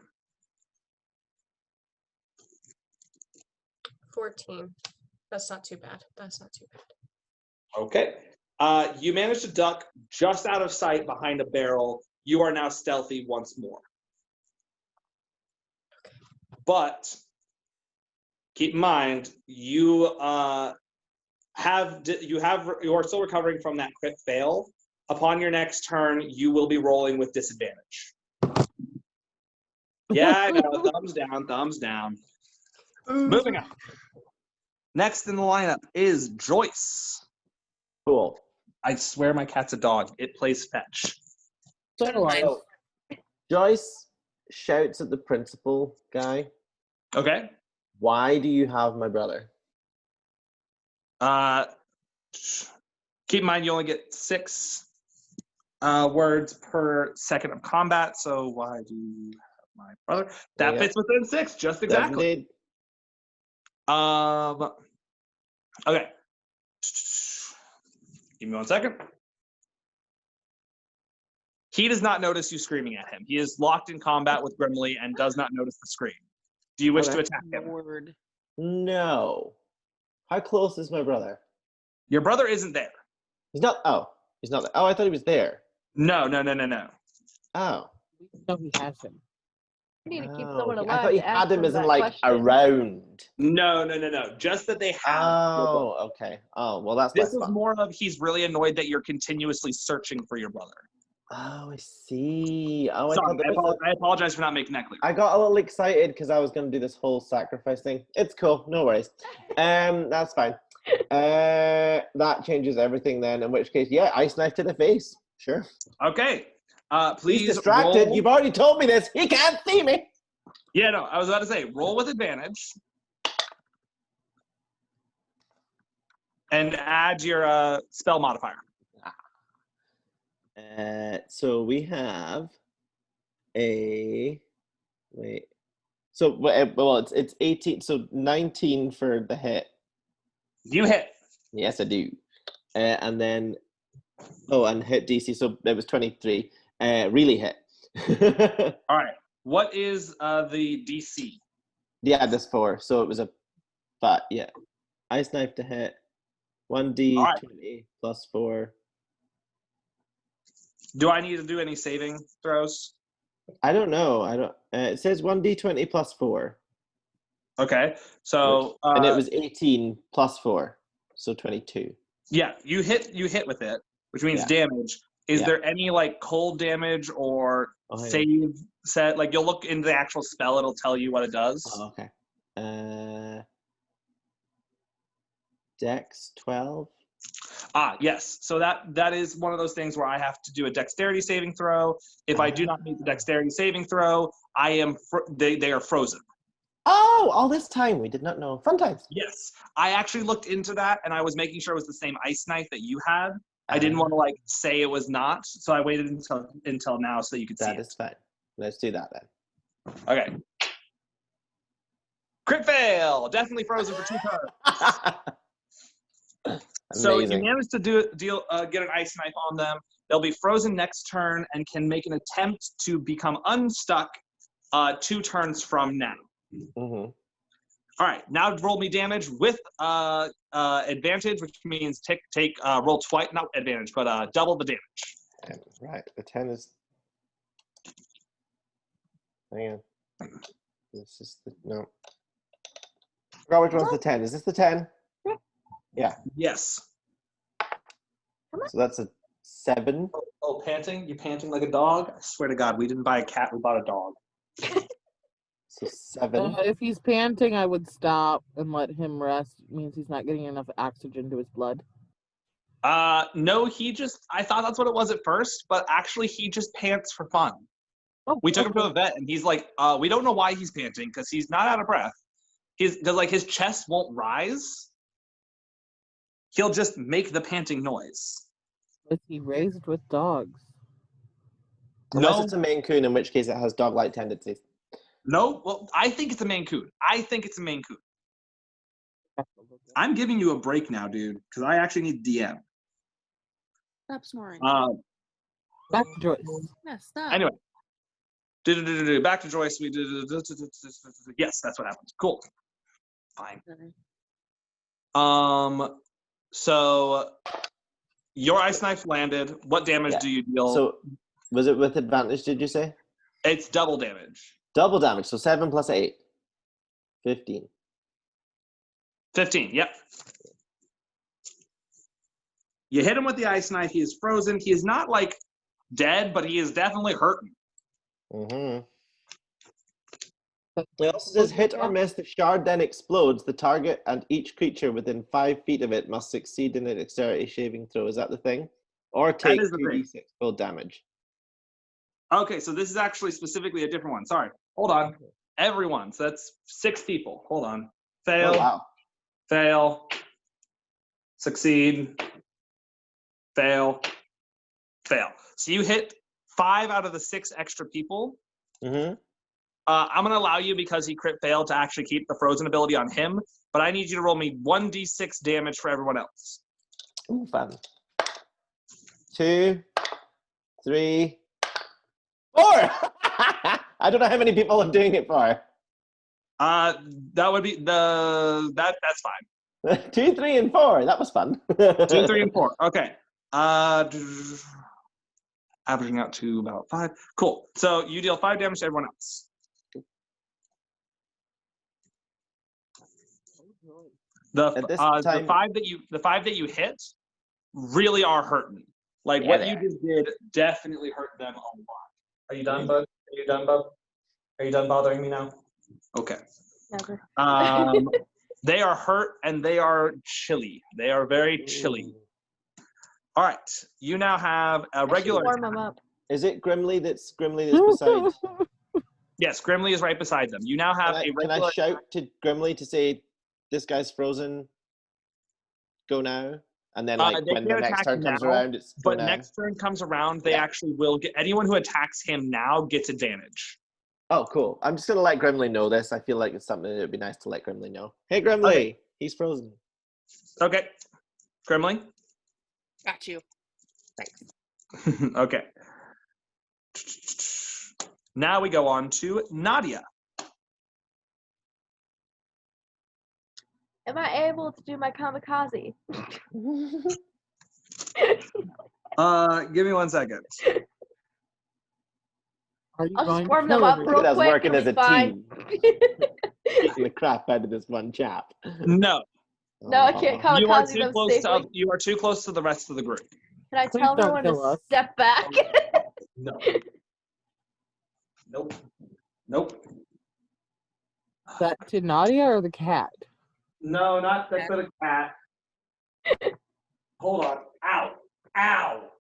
14. That's not too bad. Okay. You managed to duck just out of sight behind a barrel. You are now stealthy once more. But keep in mind, you are still recovering from that crit fail. Upon your next turn, you will be rolling with disadvantage. Yeah, I know. Thumbs down. Moving on. Next in the lineup is Joyce. Cool. I swear my cat's a dog. It plays fetch. So do I. So, Joyce shouts at the principal guy, Okay. "Why do you have my brother?" Keep in mind you only get 6 words per second of combat. So why do you have my brother? That Yeah. fits within 6, just exactly. Indeed. Okay. Give me 1 second. He does not notice you screaming at him. He is locked in combat with Grimly and does not notice the scream. Do you wish Okay. to attack him? Lord. No. How close is my brother? Your brother isn't there. He's not. Oh, he's not there. Oh, I thought he was there. No. Oh. No, he hasn't. You need to keep Oh, someone okay. alive. I thought you to had ask him them as in that like question. around. No. Just that they have. Oh, okay. Oh, well, that's This less is fun. more of he's really annoyed that you're continuously searching for your brother. Oh, I see. Oh, I Sorry, thought there was I apologize for not making that clear. I got a little excited because I was going to do this whole sacrifice thing. It's cool. No worries. That's fine. That changes everything then, in which case, yeah, ice knife to the face. Sure. Okay. Please He's distracted. roll. You've already told me this. He can't see me. Yeah, no, I was about to say, roll with advantage. And add your spell modifier. So we have a wait. So well, it's 18. So 19 for the hit. You hit. Yes, I do. And then and hit DC. So it was 23. Really hit. All right. What is the DC? Yeah, that's 4. So it was yeah. Ice knife to hit. 1d20 right. plus 4. Do I need to do any saving throws? I don't know. I don't. It says 1d20 plus 4. Okay. So and it was 18 plus 4, so 22. Yeah, you hit with it, which means damage. Is there any like cold damage or save set? Like you'll look into the actual spell, it'll tell you what it does. Oh, okay. Dex 12. Yes. So that is one of those things where I have to do a dexterity saving throw. If I do not meet the dexterity saving throw, I am they are frozen. Oh, all this time we did not know. Fun times. Yes, I actually looked into that, and I was making sure it was the same ice knife that you had. I didn't want to like say it was not, so I waited until now so that you could see That it. is fine. Let's do that then. Okay. Crit fail. Definitely frozen for 2 turns. So you Amazing. managed to get an ice knife on them. They'll be frozen next turn and can make an attempt to become unstuck 2 turns from now. Mm-hmm. All right, now roll me damage with advantage, which means roll twice, not advantage, but double the damage. Right, the 10 is. Hang on. This is the no. I forgot which one's the 10. Is this the 10? Yeah. Yes. So that's a 7. Oh, panting? You panting like a dog? I swear to God, we didn't buy a cat, we bought a dog. So 7. If he's panting, I would stop and let him rest. It means he's not getting enough oxygen to his blood. No, I thought that's what it was at first, but actually he just pants for fun. Oh, We took him to okay. a vet and he's like, we don't know why he's panting because he's not out of breath. Because like his chest won't rise. He'll just make the panting noise. Was he raised with dogs? Unless No, it's a Maine Coon, in which case it has dog-like tendencies. no. Well, I think it's a Maine Coon. I'm giving you a break now, dude, because I actually need DM. Stop snoring. Back to Joyce. Yeah, stop. Anyway. Back to Joyce. Yes, that's what happens. Cool. Fine. So your ice knife landed. What damage Yeah. do you deal? So, was it with advantage, did you say? It's double damage. Double damage, so 7 plus 8. 15. 15, yep. You hit him with the ice knife. He is frozen. He is not, like, dead, but he is definitely hurting. Mm-hmm. It also says, hit or miss, the shard then explodes. The target and each creature within 5 feet of it must succeed in a dexterity saving throw. Is that the thing? Or take is the thing. 2d6 full damage. Okay, so this is actually specifically a different one. Sorry. Hold on. Everyone. So that's 6 people. Hold on. Fail. Oh, wow. Fail. Succeed. Fail. Fail. So you hit 5 out of the 6 extra people. Mm-hmm. I'm going to allow you, because he crit failed, to actually keep the frozen ability on him, but I need you to roll me 1d6 damage for everyone else. Ooh, fun. 2, 3, 4! I don't know how many people I'm doing it for. That would be that's fine. 2, 3, and 4. That was fun. 2, 3, and 4. Okay. Averaging out to about 5. Cool. So you deal 5 damage to everyone else. At this The time- 5 that you hit really are hurting. Like Yeah, what they you are. just did definitely hurt them a lot. Are you done, bud? Are you done, bud? Are you done bothering me now? Okay. Never. They are hurt and they are chilly. They are very chilly. All right. You now have a I should regular. warm them up. Is it Grimly that's beside? Yes, Grimly is right beside them. You now have a Can regular. I shout to Grimly to say, this guy's frozen, go now? And then like they when the can't next attack turn comes now, around, it's go But now. next turn comes around, they Yeah. actually will get. Anyone who attacks him now gets advantage. Oh, cool. I'm just going to let Grimly know this. I feel like it's something that would be nice to let Grimly know. Hey, Grimly, Okay. he's frozen. Okay. Grimly? Got you. Okay. Now we go on to Nadia. Am I able to do my kamikaze? Give me 1 second. Are you I'll going just to warm them kill up everyone? Look at real us quick. working It'll as be a fine. team. Beating the crap out of this one chap. No, No, I can't Oh. you are kamikaze too them close safely. to. You are too close to the rest of the group. Can I Please tell don't everyone kill to us. step back? No. Nope. Nope. That to Nadia or the cat? No, not the for the cat. Hold on. Ow. Ow.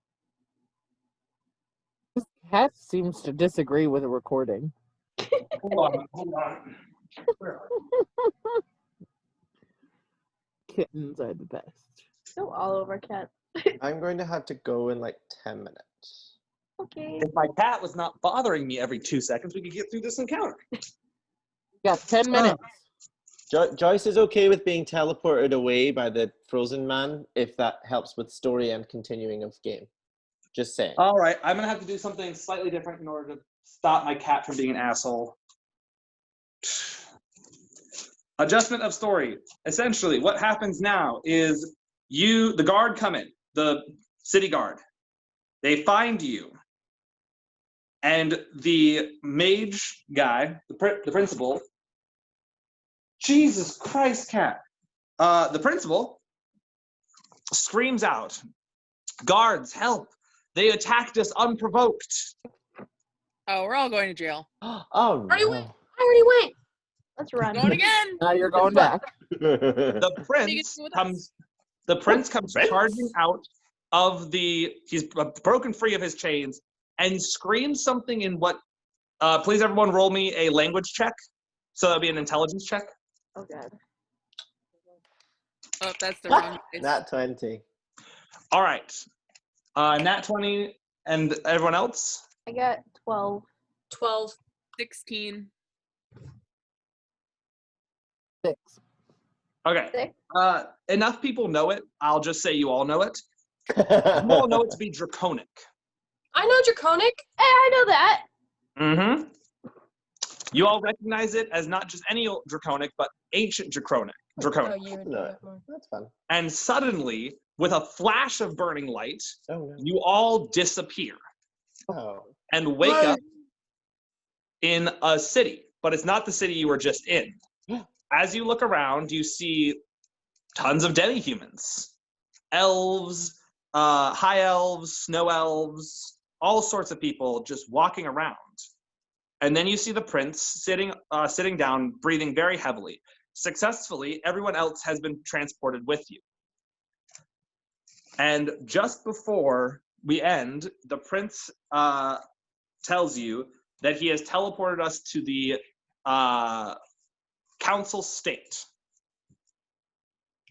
This cat seems to disagree with the recording. Hold on. Hold on. Where are you? Kittens are the best. Go all over cat. I'm going to have to go in like 10 minutes. Okay. If my cat was not bothering me every 2 seconds, we could get through this encounter. Yeah, 10 minutes. Joyce is okay with being teleported away by the frozen man if that helps with story and continuing of game. Just saying. All right, I'm gonna have to do something slightly different in order to stop my cat from being an asshole. Adjustment of story. Essentially, what happens now is the guard come in, the city guard. They find you. And the mage guy, the principal, Jesus Christ, cat. The principal screams out, "Guards, help! They attacked us unprovoked." Oh, we're all going to jail. Oh Already went. no. I already went. Let's run. Going again. Now you're going back. The What are you prince gonna do with comes. us? The prince comes Prince? charging out of he's broken free of his chains and screams something in what, please everyone roll me a language check. So that'll be an intelligence check. Oh god. Oh, that's the wrong place. Nat 20. All right. Nat 20 and everyone else? I got 12. 12. 16. 6. Okay. Six. Enough people know it. I'll just say you all know it. You all know it to be draconic. I know Draconic. Hey, I know that. Mm-hmm. You all recognize it as not just any old draconic, but ancient draconic. Oh, Draconic. you would No. know it more. That's fun. And suddenly, with a flash of burning light, Oh no. you all disappear Oh. and wake up in a city, but it's not the city you were just in. As you look around, you see tons of demi-humans, elves, high elves, snow elves, all sorts of people just walking around. And then you see the prince sitting down, breathing very heavily. Successfully, everyone else has been transported with you. And just before we end, the prince tells you that he has teleported us to the council state.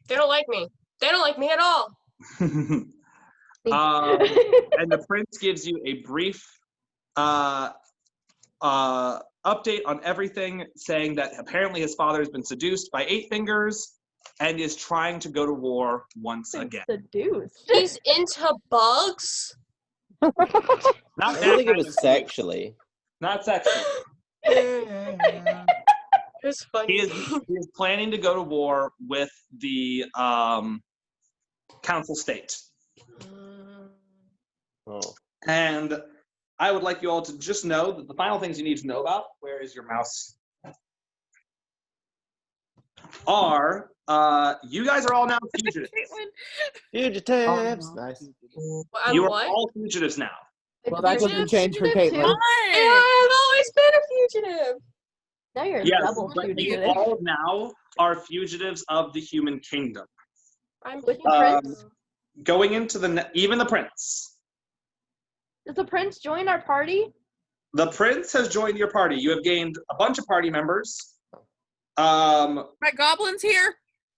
They don't like me. They don't like me at all. And the prince gives you a brief update on everything, saying that apparently his father has been seduced by Eight Fingers and is trying to go to war once again. Seduced. He's into bugs. Not I that don't think it kind was of- sexually. Not sexual. It's funny. He is planning to go to war with the council state. Oh. And I would like you all to just know that the final things you need to know about, where is your mouse, are you guys are all now fugitives. Fugitives. Oh, Nice. I'm You are what? all fugitives now. Well, that doesn't change for Fugitive too. Caitlin. I've always been a fugitive. Now you're a Yes, double but you fugitive. all now are fugitives of the human kingdom. I'm With the human. prince? Going into even the prince. Does the prince join our party? The prince has joined your party. You have gained a bunch of party members. My goblins here?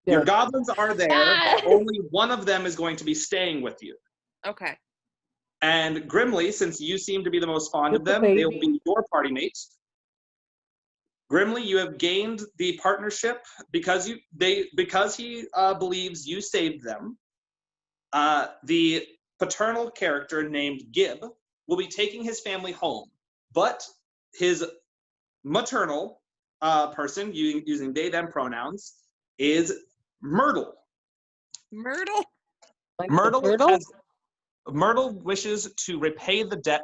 Your Yeah. goblins are there. Ah. Only one of them is going to be staying with you. Okay. And Grimly, since you seem to be the most fond of With the them, they will baby. be your party mates. Grimly, you have gained the partnership because he believes you saved them. The paternal character named Gib will be taking his family home, but his maternal person, using they them pronouns, is Myrtle. Myrtle? Like the Myrtle turtle? Myrtle wishes to repay the debt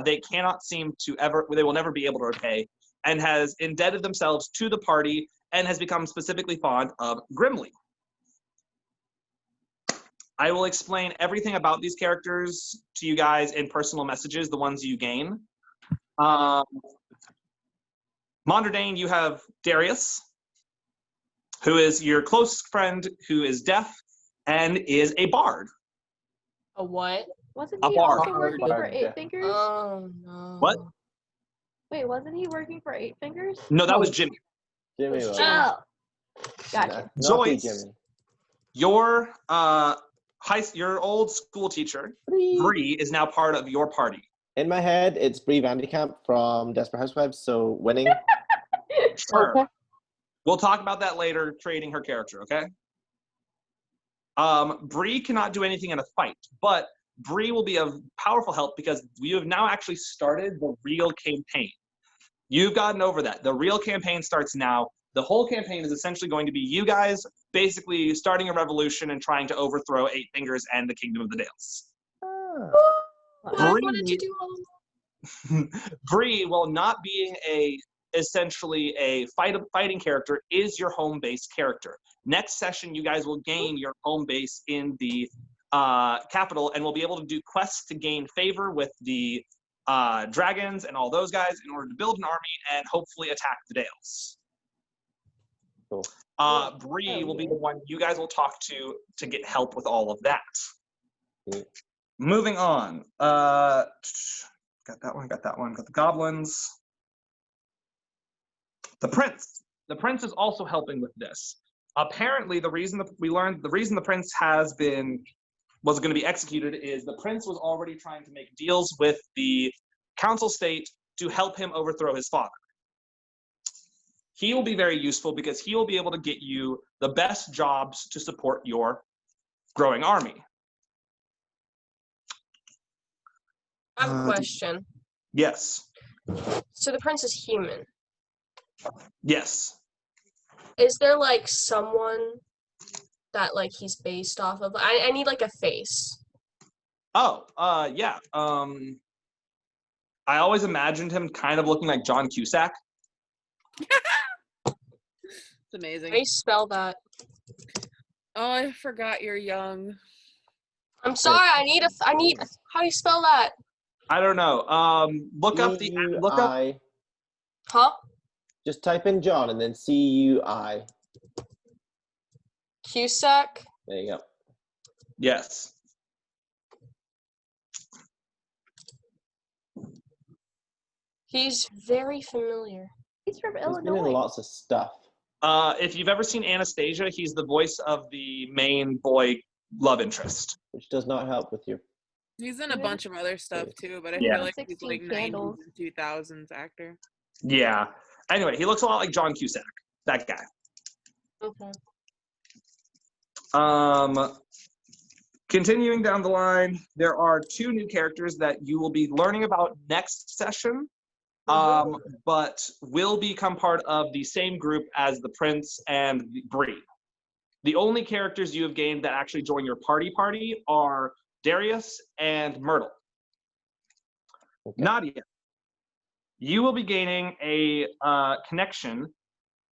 they cannot seem to they will never be able to repay, and has indebted themselves to the party and has become specifically fond of Grimly. I will explain everything about these characters to you guys in personal messages, the ones you gain. Mondardane, you have Darius, who is your close friend, who is deaf and is a bard. A what? Wasn't A he bard. also working for Bard, yeah. Eight Fingers? Oh no. What? Wait, wasn't he working for Eight Fingers? No, that was Jimmy. Jimmy It's was. Jimmy. Oh, gotcha. Naughty Joyce. Jimmy. Your your old school teacher, Bree, is now part of your party. In my head, it's Bree Vandekamp from Desperate Housewives, so winning. Sure. Okay. We'll talk about that later, creating her character, okay? Bree cannot do anything in a fight, but Bree will be of powerful help because you have now actually started the real campaign. You've gotten over that. The real campaign starts now. The whole campaign is essentially going to be you guys basically starting a revolution and trying to overthrow Eight Fingers and the Kingdom of the Dales. Why did you do all Bree, while not being essentially a fighting character, is your home base character. Next session, you guys will gain your home base in the capital and will be able to do quests to gain favor with the dragons and all those guys in order to build an army and hopefully attack the Dales. Cool. Bree will be the one you guys will talk to get help with all of that. Cool. Moving on. Got that one, got the goblins. The prince. The prince is also helping with this. Apparently, the reason the prince was going to be executed is the prince was already trying to make deals with the council state to help him overthrow his father. He will be very useful because he will be able to get you the best jobs to support your growing army. I have a question. Yes. So the prince is human. Yes. Is there like someone that like he's based off of? I need like a face. Oh, yeah. I always imagined him kind of looking like John Cusack. It's amazing. How do you spell that? Oh, I forgot you're young. I'm sorry. I need. How do you spell that? I don't know. Look up. C-U-I. Huh? Just type in John and then C-U-I. Cusack. There you go. Yes. He's very familiar. He's from He's been in Illinois. lots of stuff. If you've ever seen Anastasia, he's the voice of the main boy love interest. Which does not help with your... He's in a bunch of other stuff too, but I Yeah. feel like he's 16 like 90s Candles. and 2000s actor. Yeah. Anyway, he looks a lot like John Cusack. That guy. Okay. Continuing down the line, there are two new characters that you will be learning about next session, but will become part of the same group as the Prince and Bree. The only characters you have gained that actually join your party are Darius and Myrtle. Okay. Nadia, you will be gaining a connection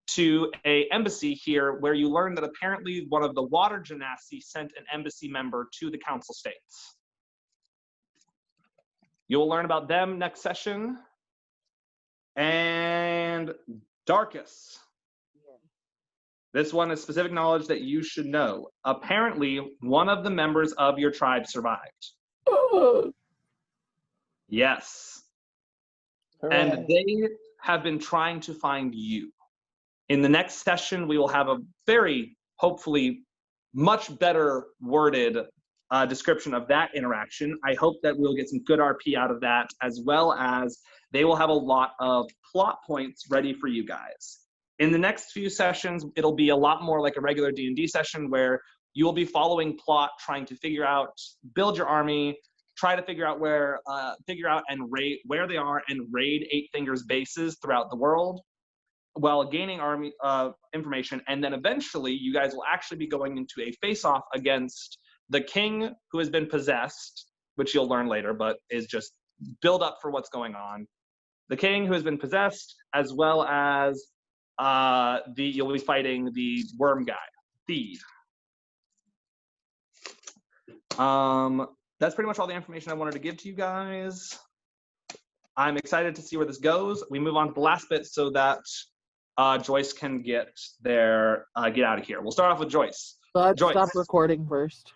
to a embassy here where you learn that apparently one of the water genasi sent an embassy member to the council states. You'll learn about them next session. And Darkus. This one is specific knowledge that you should know. Apparently, one of the members of your tribe survived. Yes. And Hooray. they have been trying to find you. In the next session, we will have a very, hopefully, much better worded description of that interaction. I hope that we'll get some good RP out of that, as well as they will have a lot of plot points ready for you guys. In the next few sessions, it'll be a lot more like a regular D&D session where you will be following plot, trying to figure out, build your army, try to figure out and raid where they are and raid Eight Fingers bases throughout the world, while gaining army information, and then eventually you guys will actually be going into a face-off against the king who has been possessed, which you'll learn later, but is just build up for what's going on. The king who has been possessed, as well as you'll be fighting the worm guy, Theed. That's pretty much all the information I wanted to give to you guys. I'm excited to see where this goes. We move on to the last bit so that Joyce can get out of here. We'll start off with Joyce. Let's Joyce. stop recording first.